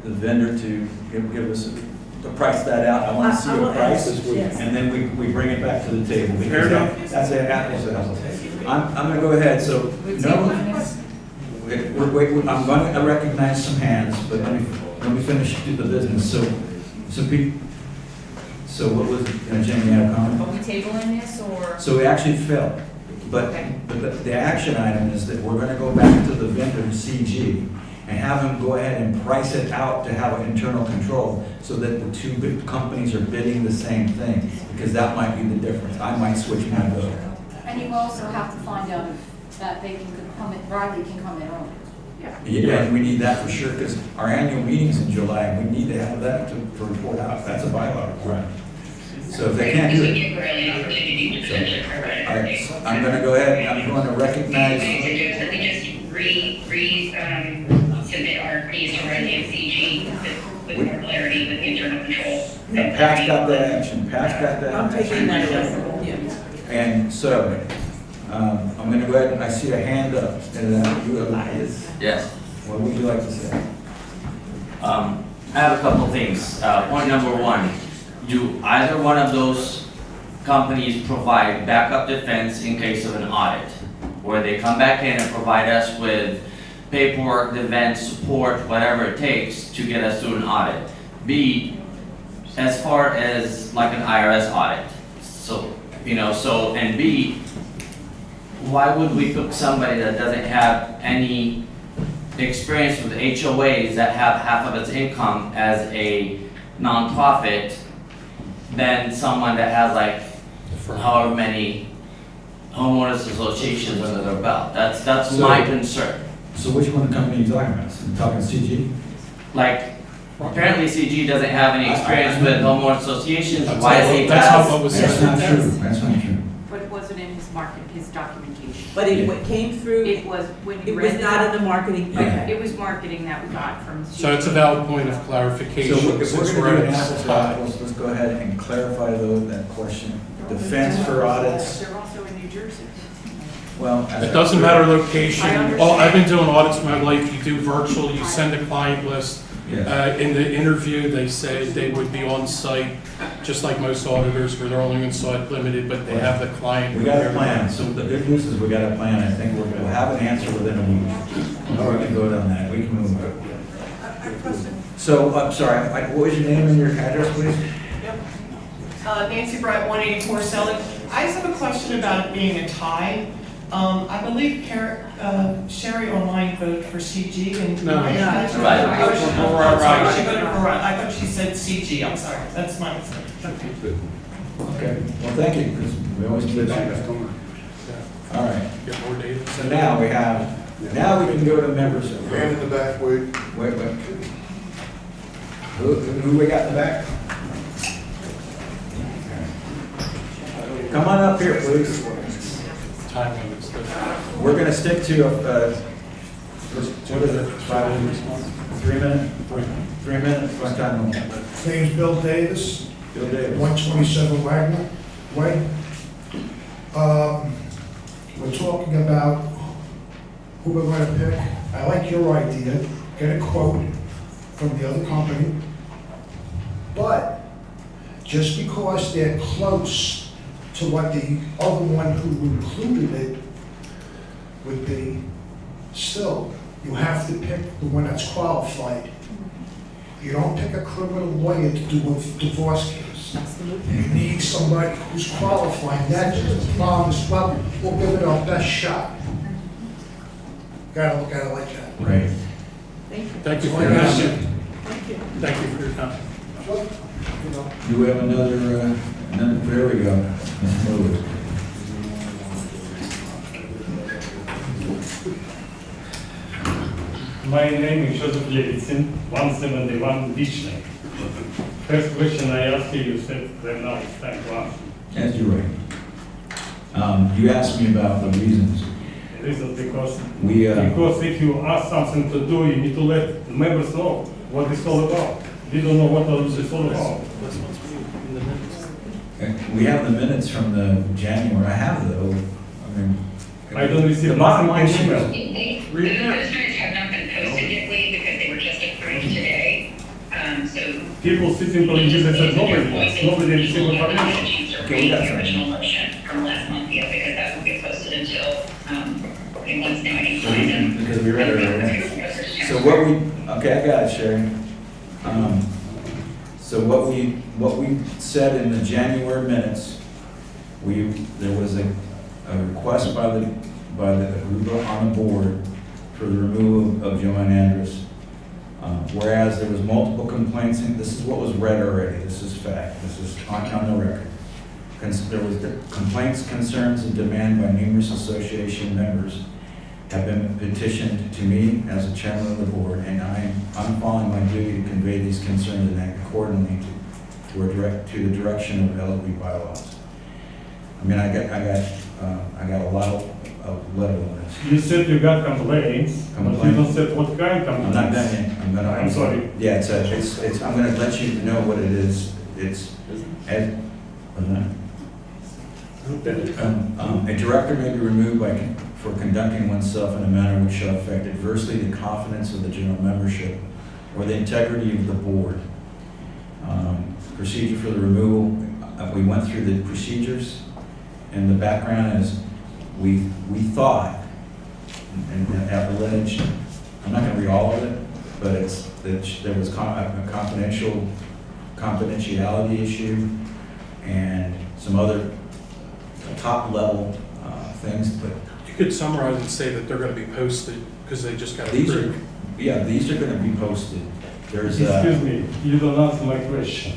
the vendor to give us, to price that out. I want to see I a will price, ask, yes. and then we bring it back to the table. Fair Because enough. that's an apples to apples. I'm gonna go ahead, so, no, I'm going to recognize some hands, but let me finish the business. So what was, Jenny, you had a comment? Are we tabling this, or? So we actually failed, but the action item is that we're gonna go back to the vendor, CG, and have them go ahead and price it out to have an internal control, so that the two big companies are bidding the same thing, because that might be the difference. I might switch my vote. And you also have to find out if that they can come in, Riley can come in early. Yeah, and we need that for sure, because our annual meeting's in July, and we need to have that to report out. That's a bylaw. Right. So if they can't do it. Give Riley an opportunity to potentially provide. All right, so I'm gonna go ahead, I'm going to recognize. I suggest that we just submit our fees to Riley and CG with more clarity with the internal control. Pat's got that action, Pat's got that. I'm taking that action. away, yeah. And so, I'm gonna go ahead, and I see a hand up, and you have, Yes. what would you like to say? I have a couple things. Point number one, do either one of those companies provide backup defense in case of an audit? Where they come back in and provide us with paperwork, defense, support, whatever it takes to get us through an audit? B, as far as like an IRS audit, and B, why would we pick somebody that doesn't have any experience with HOAs that have half of its income as a nonprofit than someone that has like however many homeowners associations under their belt? That's my concern. So which one company are you talking about? You talking CG? Like, apparently CG doesn't have any experience with homeowner associations. Why is he That's not pass? what was That's said. not true, that's not true. But it wasn't in his documentation. But it came through, It was, when it you was read not in it, the marketing Yeah. packet. it was marketing that we got from. So it's a valid point of So clarification. if we're since gonna do at an this apples to time. apples, let's go ahead and clarify that question. Defense for audits, They're also in New Jersey. Well, It doesn't matter location. I understand. Well, I've been doing audits in my life. You do virtual, you send a client list. Yes. In the interview, they said they would be on site, just like most auditors, where they're only on site limited, but they have the client. We got a plan, so the good news is we got a plan, I think we'll have an answer within a week. Or we can vote on that, we can move it. So, I'm sorry, what was your name and your address, please? Nancy Brett, 184 Selleck. I just have a question about it being a tie. I believe Sherry online voted for CG and. No. Right. Right. I'm sorry, she voted for right. I thought she said CG, I'm sorry, that's my mistake. Okay, well, thank you, because we always do that. All right, Get more data. so now we can go to members. Man in the back, wait. Wait. Who we got in the back? Come on up here, please. Time limits. We're gonna stick to, what is it, 5 minutes? 3 minutes? 3 minutes, what time? Name's Bill Davis, Bill Davis. 127 Wagner Way. We're talking about who we're going to pick. I like your idea, get a quote from the other company. But just because they're close to what the other one who included it would be, still, you have to pick the one that's qualified. You don't pick a criminal lawyer to do a divorce case. You need somebody who's qualified. That's the promise. Well, we'll give it our best shot. Gotta look at it like that. Right. Thank you for your time. Thank you for your time. Do we have another, there we go. Let's move it. My name is Joseph Levitsin, 171 Beach Lane. First question I asked you, you said that now it's time to answer. Yes, you're right. You asked me about the reasons. The reason because We, if you ask something to do, you need to let the members know what it's all about. They don't know what it's all about. we have the minutes from the January, I have those. I mean. I don't receive The bottom line nothing in is, email. Those minutes have not been posted yet, Lee, because they were just approved today. So. People sitting on this and said nobody received information. Okay, we got The some. original motion from last month yet, because that will get posted until, Wednesday, I can find them. because we read it already. So what we, okay, I got it, Sherry. So what we said in the January minutes, there was a request by the group on the board for the removal of Joanne Andrus. Whereas there was multiple complaints, and this is what was read already, this is fact, this is on the record. There was complaints, concerns, and demand by numerous association members have been petitioned to me as the chairman of the board, and I'm following my duty to convey these concerns and act accordingly to the direction of LLB bylaws. I mean, I got a lot of letter on this. You said you got complaints, but you don't say what kind of I'm complaints. not done yet. I'm sorry. Yeah, it's, I'm gonna let you know what it is. It's, a director may be removed for conducting oneself in a manner which shall affect adversely the confidence of the general membership or the integrity of the board. Procedure for the removal, we went through the procedures, and the background is, we thought, and have alleged, I'm not gonna read all of it, but there was a confidentiality issue and some other top level things, but. You could summarize and say that they're gonna be posted, because they just got These approved. these are gonna be posted. There's Excuse me, you don't answer my question.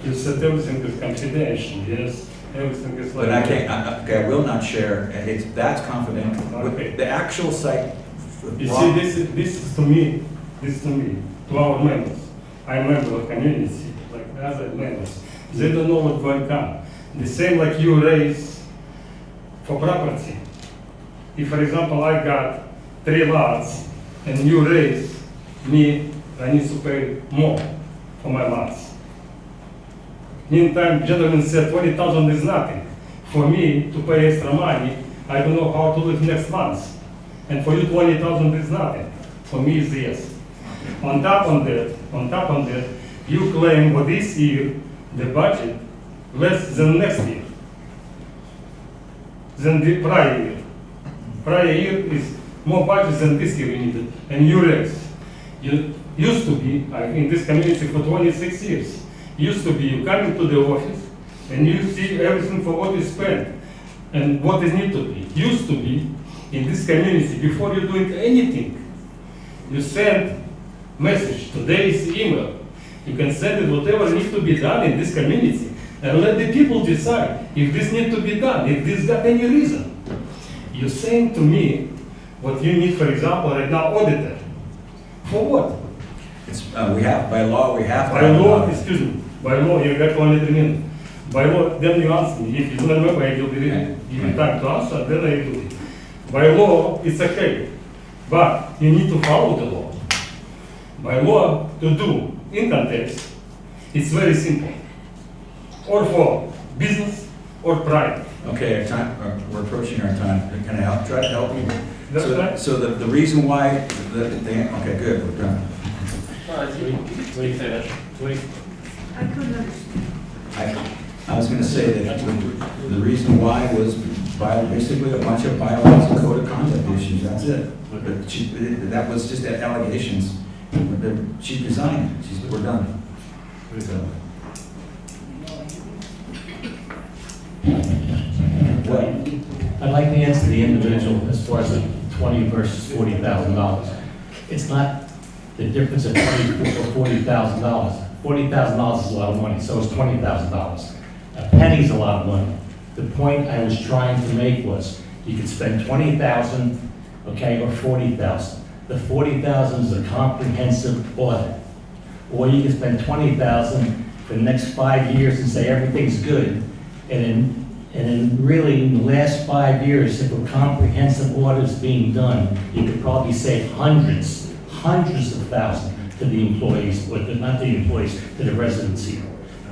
You said everything is confidential, yes? Everything is like. but I can't, I will not share, that's confidential. Okay. The actual site. You see, this is to me, to our members. I'm a member of community, like other members. They don't know what's going on. The same like you raise for property. If, for example, I got 3 lots and you raise me, I need to pay more for my lots. Meantime, gentleman said 20,000 is nothing. for me to pay extra money, I don't know how to live next month. And for you, 20,000 is nothing. For me, it's yes. On top of that, you claim for this year, the budget less than next year, than the prior year. Prior year is more budget than this year you needed, and you less. You used to be, in this community for 26 years, used to be, you come into the office and you see everything for what you spend and what is need to be. Used to be, in this community, before you're doing anything, you send message, today's email. You can send it whatever needs to be done in this community and let the people decide if this needs to be done, if this got any reason. You're saying to me what you need, for example, right now, auditor. For what? It's, we have, by law, we have to. By law, excuse me, by law, you got only 3 minutes. By law, then you answer me. If you don't remember, I will be ready. Give you time to answer, then I do it. By law, it's okay, but you need to follow the law. By law, to do income tax, it's very simple. Or for business or private. Okay, our time, we're approaching our time. Can I help, try to help you? That's right. So the reason why, okay, good, we're done. Wait, finish. Wait. I couldn't understand. I was gonna say that the reason why was basically a bunch of bylaws and code of conduct issues, that's it. But that was just allegations. She resigned, we're done. So. Well, I'd like to answer the individual as far as the 20 versus $40,000. It's not the difference of $20,000 or $40,000. $40,000 is a lot of money, so is $20,000. A penny's a lot of money. The point I was trying to make was, you could spend $20,000, okay, or $40,000. The $40,000 is a comprehensive audit. Or you can spend $20,000 for the next 5 years and say everything's good, and then really in the last 5 years, if a comprehensive audit is being done, you could probably save hundreds of thousands to the employees, or not the employees, to the residents here.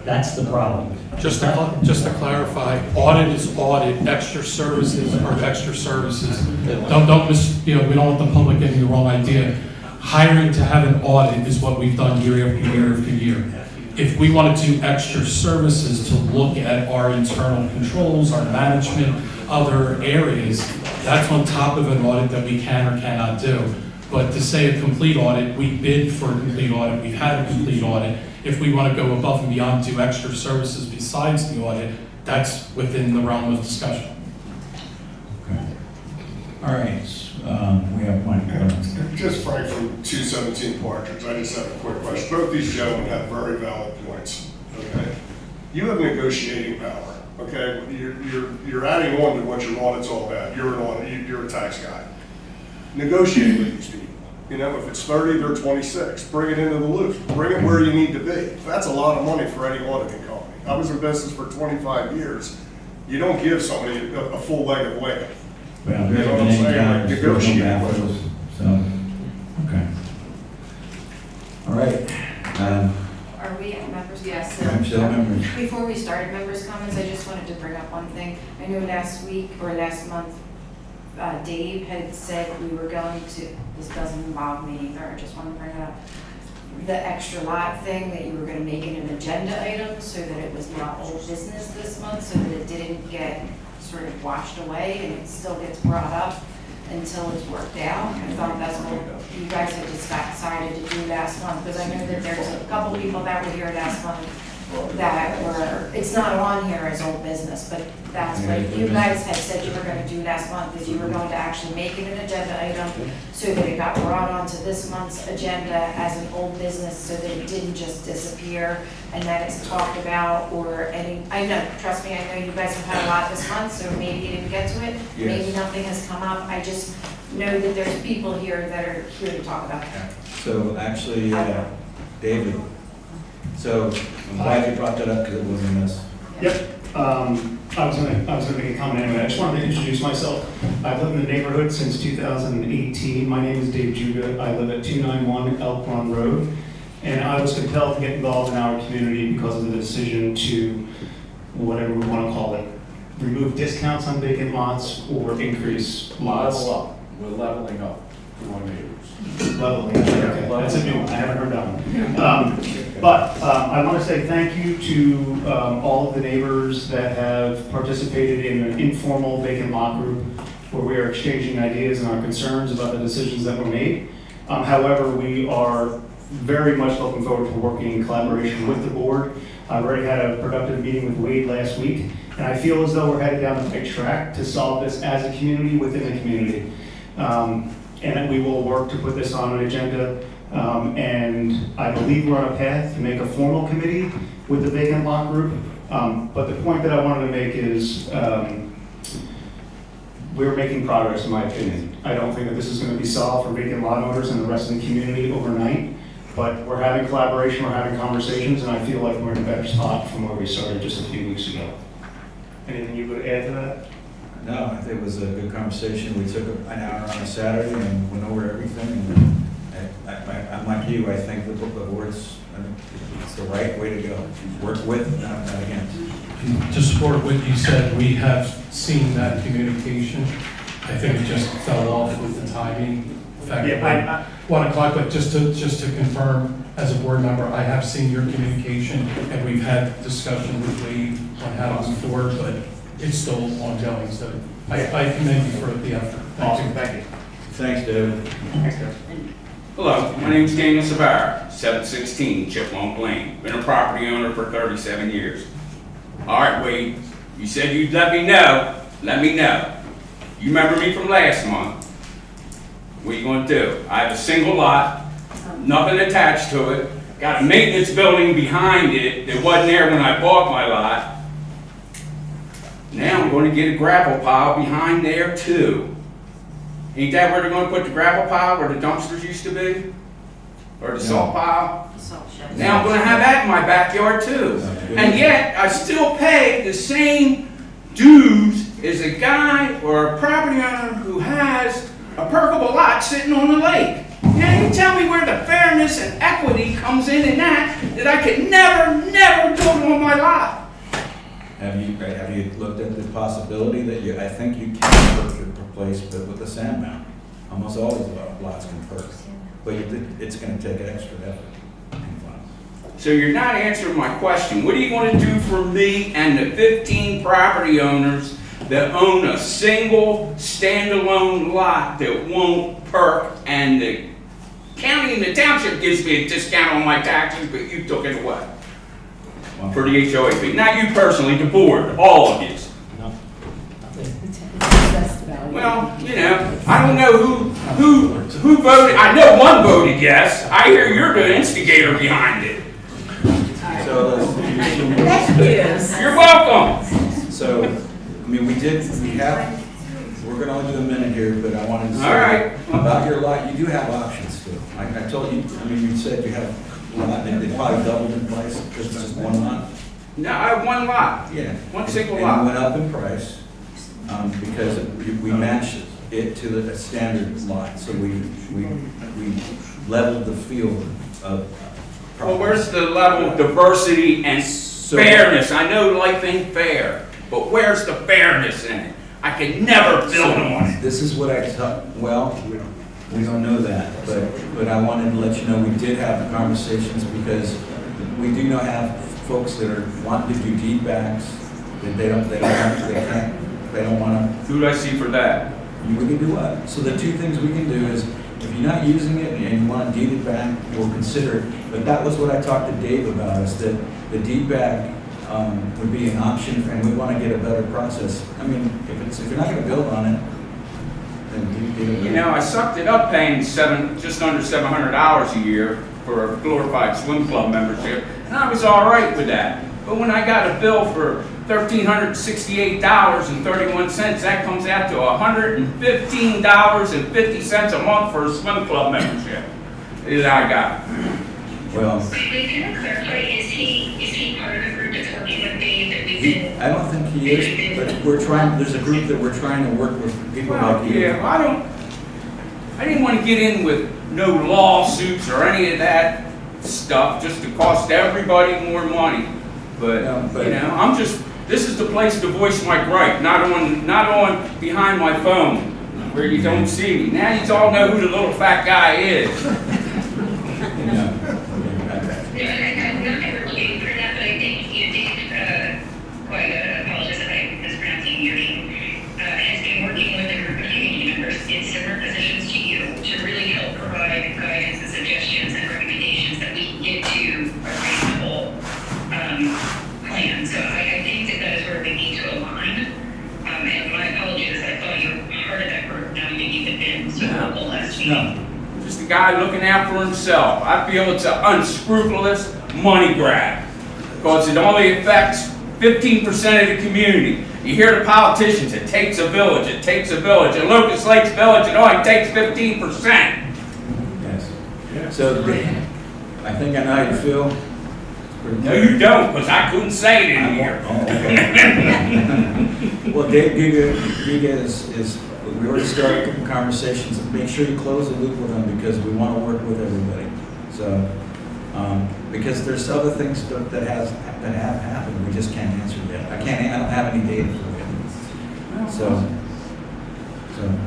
That's the problem. Just to clarify, audit is audit, extra services are extra services. Don't we don't want the public getting the wrong idea. Hiring to have an audit is what we've done year after year after year. If we want to do extra services to look at our internal controls, our management, other areas, that's on top of an audit that we can or cannot do. But to say a complete audit, we bid for a complete audit, we've had a complete audit. If we want to go above and beyond, do extra services besides the audit, that's within the realm of discussion. Okay. All right, we have one. Just Frank from 217 Partridge. I just have a quick question. Both these gentlemen have very valid points. Okay, you have negotiating power. Okay, you're adding on to what your audit's all about. You're a tax guy. Negotiate with these people. You know, if it's 30, they're 26. Bring it into the loop. Bring it where you need to be. That's a lot of money for any auditing company. I was in business for 25 years. You don't give somebody a full leg of land. Well, You know what I'm saying? Negotiate with them. So, okay. All right. Are we at members? Yes. I'm still members. Before we started members' comments, I just wanted to bring up one thing. I know last week or last month, Dave had said we were going to, this doesn't involve me either, I just want to bring it up, the extra lot thing, that you were going to make it an agenda item so that it was not old business this month, so that it didn't get sort of washed away and it still gets brought up until it's worked out. I thought that's what you guys had decided to do last month, because I know that there's a couple people that were here last month that were, it's not on here as old business, but that's what you guys had said you were going to do last month, is you were going to actually make it an agenda item so that it got brought onto this month's agenda as an old business, so that it didn't just disappear and that it's talked about or any, I know, trust me, I know you guys have had a lot this month, so maybe you didn't get to it, maybe nothing has come up, I just know that there's people here that are here to talk about that. So actually, David, so I'm glad you brought that up because it wasn't us. Yep. I was gonna make a comment anyway. I just wanted to introduce myself. I've lived in the neighborhood since 2018. My name is Dave Juga. I live at 291 Elk Run Road. And I was compelled to get involved in our community because of the decision to, whatever we want to call it, remove discounts on vacant lots or increase lots. Level up, we're leveling up to our neighbors. Leveling, okay, that's a new one, I haven't heard that one. But I want to say thank you to all of the neighbors that have participated in an informal vacant lot group where we are exchanging ideas and our concerns about the decisions that were made. However, we are very much looking forward to working in collaboration with the board. I've already had a productive meeting with Wade last week, and I feel as though we're headed down the right track to solve this as a community within the community. And that we will work to put this on an agenda. And I believe we're on a path to make a formal committee with the vacant lot group. But the point that I wanted to make is we're making progress, in my opinion. I don't think that this is going to be solved for vacant lot owners and the rest of the community overnight. But we're having collaboration, we're having conversations, and I feel like we're in a better spot from where we started just a few weeks ago. Anything you would add to that? No, I think it was a good conversation. We took an hour on a Saturday and went over everything. And I'm like you, I think the board's, I think it's the right way to go. Work with, not against. And to support what you said, we have seen that communication. I think it just fell off with the timing. In fact, Yeah, 1 o'clock, but just to confirm, as a board member, I have seen your communication, and we've had discussion with Wade on how to move forward, but it's still ongoing, so I commend you for the effort. Awesome, thank you. Thanks, David. Thanks, Dave. Hello, my name is Daniel Savara, 716 Chipmunk Lane. Been a property owner for 37 years. All right, Wade, you said you'd let me know. Let me know. You remember me from last month. What are you going to do? I have a single lot, nothing attached to it, got a maintenance building behind it that wasn't there when I bought my lot. Now I'm going to get a gravel pile behind there too. Ain't that where they're going to put the gravel pile, where the dumpsters used to be? Or the salt pile? Now I'm going to have that in my backyard too. And yet, I still pay the same dues as a guy or a property owner who has a perkable lot sitting on the lake. Now you tell me where the fairness and equity comes in that I could never build on my lot. Have you looked at the possibility that I think you can perk your place, but with the sand mound? Almost all these lots can perk, but it's going to take extra effort. So you're not answering my question. What are you going to do for me and the 15 property owners that own a single standalone lot that won't perk, and the county and the township gives me a discount on my taxes, but you took it away for the HOA fee? Not you personally, the board, all of you. Well, you know, I don't know who voted. I know one voted yes. I hear you're the instigator behind it. You're welcome. So, I mean, we're gonna only do a minute here, but I wanted to say. All right. About your lot, you do have options still. I told you, I mean, you said you have a lot, and they probably doubled in price, because it's just one lot. No, I have one lot. Yeah. One single And lot. it went up in price, because we matched it to the standard lot, so we leveled the field of. Well, where's the level of diversity and fairness? I know life ain't fair, but where's the fairness in it? I could never build on it. This is what I thought, well, we don't know that, but I wanted to let you know we did have the conversations, because we do now have folks that are wanting to do deed backs, that they don't want to. Who do I see for that? You can do what? So the two things we can do is, if you're not using it and you want to deed it back, we'll consider it. But that was what I talked to Dave about, is that the deed back would be an option, and we want to get a better process. I mean, if you're not going to build on it, then deed it. You know, I sucked it up paying just under $700 a year for a glorified swim club membership, and I was all right with that. But when I got a bill for $1,368.31, that comes out to $115.50 a month for a swim club membership. Is I got. Well, Wait, can I clarify, is he part of the group that's working with Dave that we've been? I don't think he is, but there's a group that we're trying to work with people like you. Yeah, I didn't want to get in with no lawsuits or any of that stuff just to cost everybody more money. But you know, I'm just This is the place to voice my gripe, not on behind my phone where you don't see me. Now you all know who the little fat guy is. I'm not advocating for that, but I think you did, quite apologize if I'm mispronouncing your name, has been working with a group of community members in similar positions to you to really help provide guidance and suggestions and recommendations that we can get to a reasonable plan. So I think that is where we need to align. And my apologies, I thought you were part of that group. Now maybe you've been so vocal last week. Just a guy looking out for himself. I feel it's an unscrupulous money grab because it only affects 15% of the community. You hear the politicians, it takes a village, it takes a village. In Locust Lakes Village, it only takes 15%. Yes. So, I think I know how you feel. No, you don't, because I couldn't say it in here. Well, Dave Giga is, we already started a couple conversations. Make sure you close the loop with them because we want to work with everybody. So, because there's other things that have happened, we just can't answer yet. I don't have any data for you. So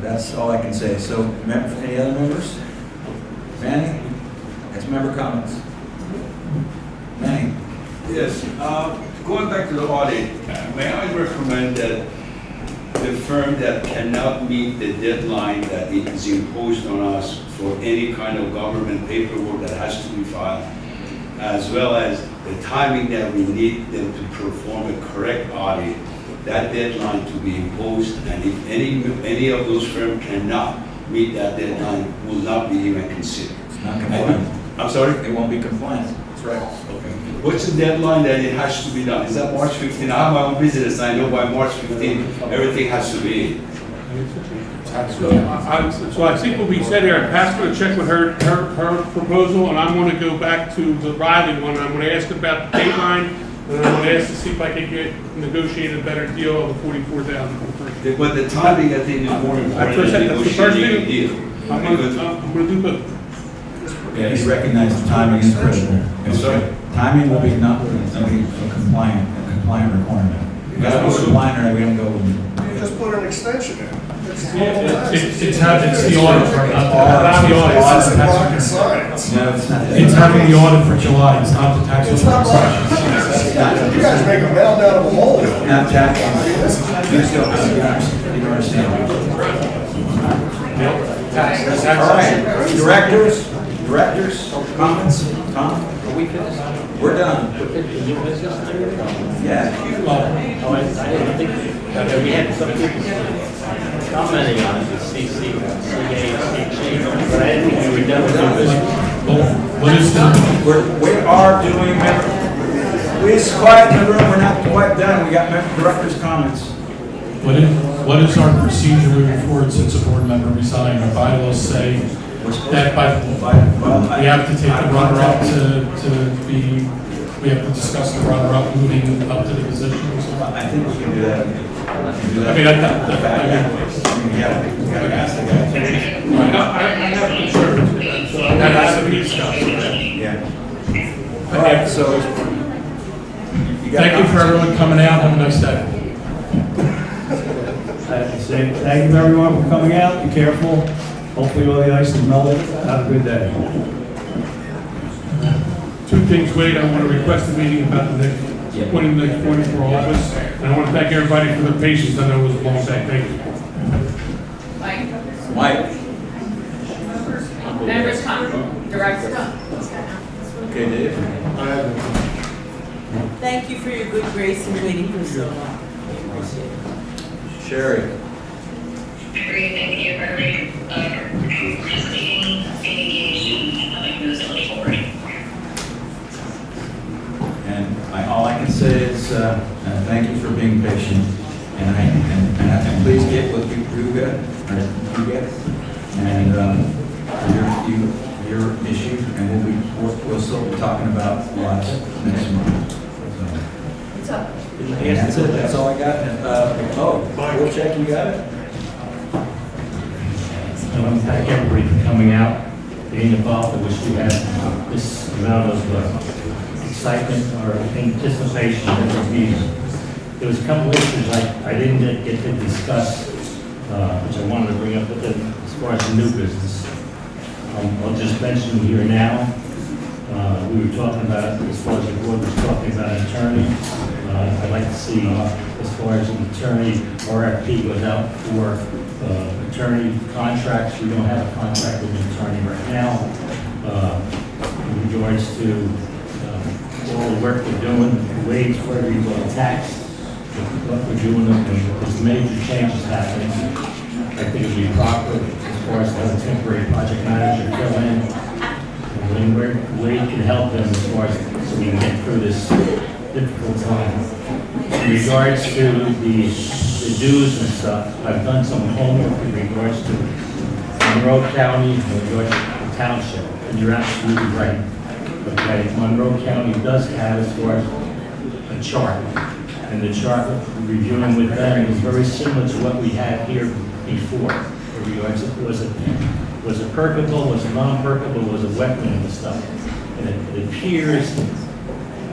that's all I can say. So, any other members? Manny? That's member comments. Manny? Yes, going back to the audit, may I recommend that the firm that cannot meet the deadline that is imposed on us for any kind of government paperwork that has to be filed, as well as the timing that we need them to perform a correct audit, that deadline to be imposed, and if any of those firms cannot meet that deadline, will not be even considered. It's not compliant. I'm sorry? It won't be compliant. That's right. Okay. What's the deadline that it has to be done? Is that March 15? I have my own business, I know by March 15, everything has to be in. So I think what we said here, Pat's gonna check with her proposal, and I'm gonna go back to the Riley one, and I'm gonna ask about the date line, and I'm gonna ask to see if I can negotiate a better deal of the 44,000 for the first. But the timing, I think, is more important than negotiating a deal. I'm gonna do both. Yeah, you recognize the timing is critical. I'm sorry? Timing will be not a compliant requirement. If you guys are compliant, or we don't go with it. You just put an extension in. It's the audit, not the audit. This isn't rocket science. No, it's not. It's having the audit for July, it's not the tax. It's not rocket science. You guys make a mound out of a hole. Not tax. You don't understand. All right, directors, comments? Tom? Are we finished? We're done. Yeah. We had some people commenting on it, the CC, but I didn't think we were done with the business. What is the? We are doing, please quiet in the room, we're not quite done. We got director's comments. What is our procedure moving forward since a board member resigned? Our bylaws say that we have to take the runner-up we have to discuss the runner-up moving up to the position. I think we can do that. I have concerns, so that has to be discussed. Yeah. All right, so. Thank you for everyone coming out. Have a nice day. Thank you everyone for coming out. Be careful. Hopefully all the ice is melted. Have a good day. Two things, Wade, I want to request a meeting about the next, appointing the next 24 office, and I want to thank everybody for their patience. I know it was a long day. Thank you. Mike. Members come, directors come. Okay, Dave. Thank you for your good grace in waiting for so long. We appreciate it. Sherry. Thank you for participating, being engaged, and helping move the village forward. And all I can say is thank you for being patient, and please get with Ruga, and your issue, and we'll still be talking about lots next month. What's up? That's it. That's all I got. We'll check. You got it. I want to thank everybody for coming out, being involved. I wish we had this amount of excitement or anticipation in this meeting. there was a couple issues I didn't get to discuss, which I wanted to bring up with them as far as the new business. I'll just mention here now, we were talking about, as far as the board was talking about an attorney. I'd like to see, as far as an attorney, RFP goes out for attorney contracts. We don't have a contract with an attorney right now. In regards to all the work we're doing, the wage for everybody taxed, what we're doing, there's major changes happening. I think it'd be proper as far as the temporary project manager fill in. And where you can help them as far as, so we can get through this difficult time. In regards to the dues and stuff, I've done some homework in regards to Monroe County, in regards to the township, and you're absolutely right. Okay, Monroe County does have as far as a chart, and the chart we're reviewing with them is very similar to what we had here before. In regards to, was it permeable, was it non-permeable, was it wetland and stuff. And it appears,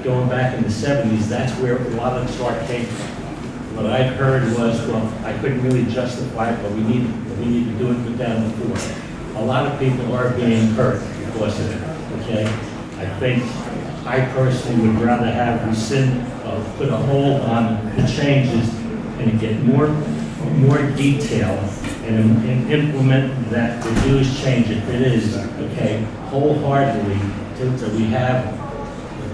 going back in the 70s, that's where a lot of the chart came from. What I've heard was, well, I couldn't really justify it, but we need to do it with down before. A lot of people are being hurt because of it, okay? I think I personally would rather have rescind, put a hold on the changes and get more detail and implement that the dues change if it is, okay, wholeheartedly, so we have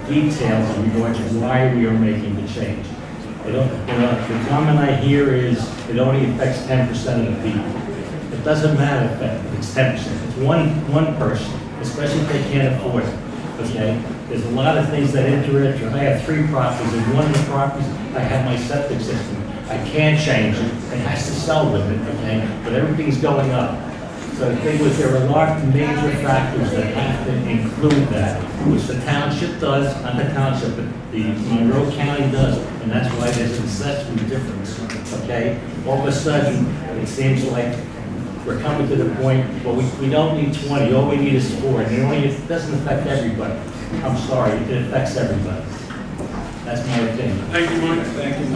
details in regards to why we are making the change. The comment I hear is it only affects 10% of the people. It doesn't matter if it's 10%. It's one person, especially if they can't afford it. Okay, there's a lot of things that interest you. I have 3 properties, and one of the properties, I have my septic system. I can't change it, it has to sell with it, okay? But everything's going up. So the thing was, there are a lot of major factors that have to include that, which the township does, not the township, but the Monroe County does, and that's why there's an assessment difference, okay? All of a sudden, it seems like we're coming to the point, well, we don't need 20, all we need is 4, and it doesn't affect everybody. I'm sorry, it affects everybody. That's my opinion. Thank you, Mike. Thank you.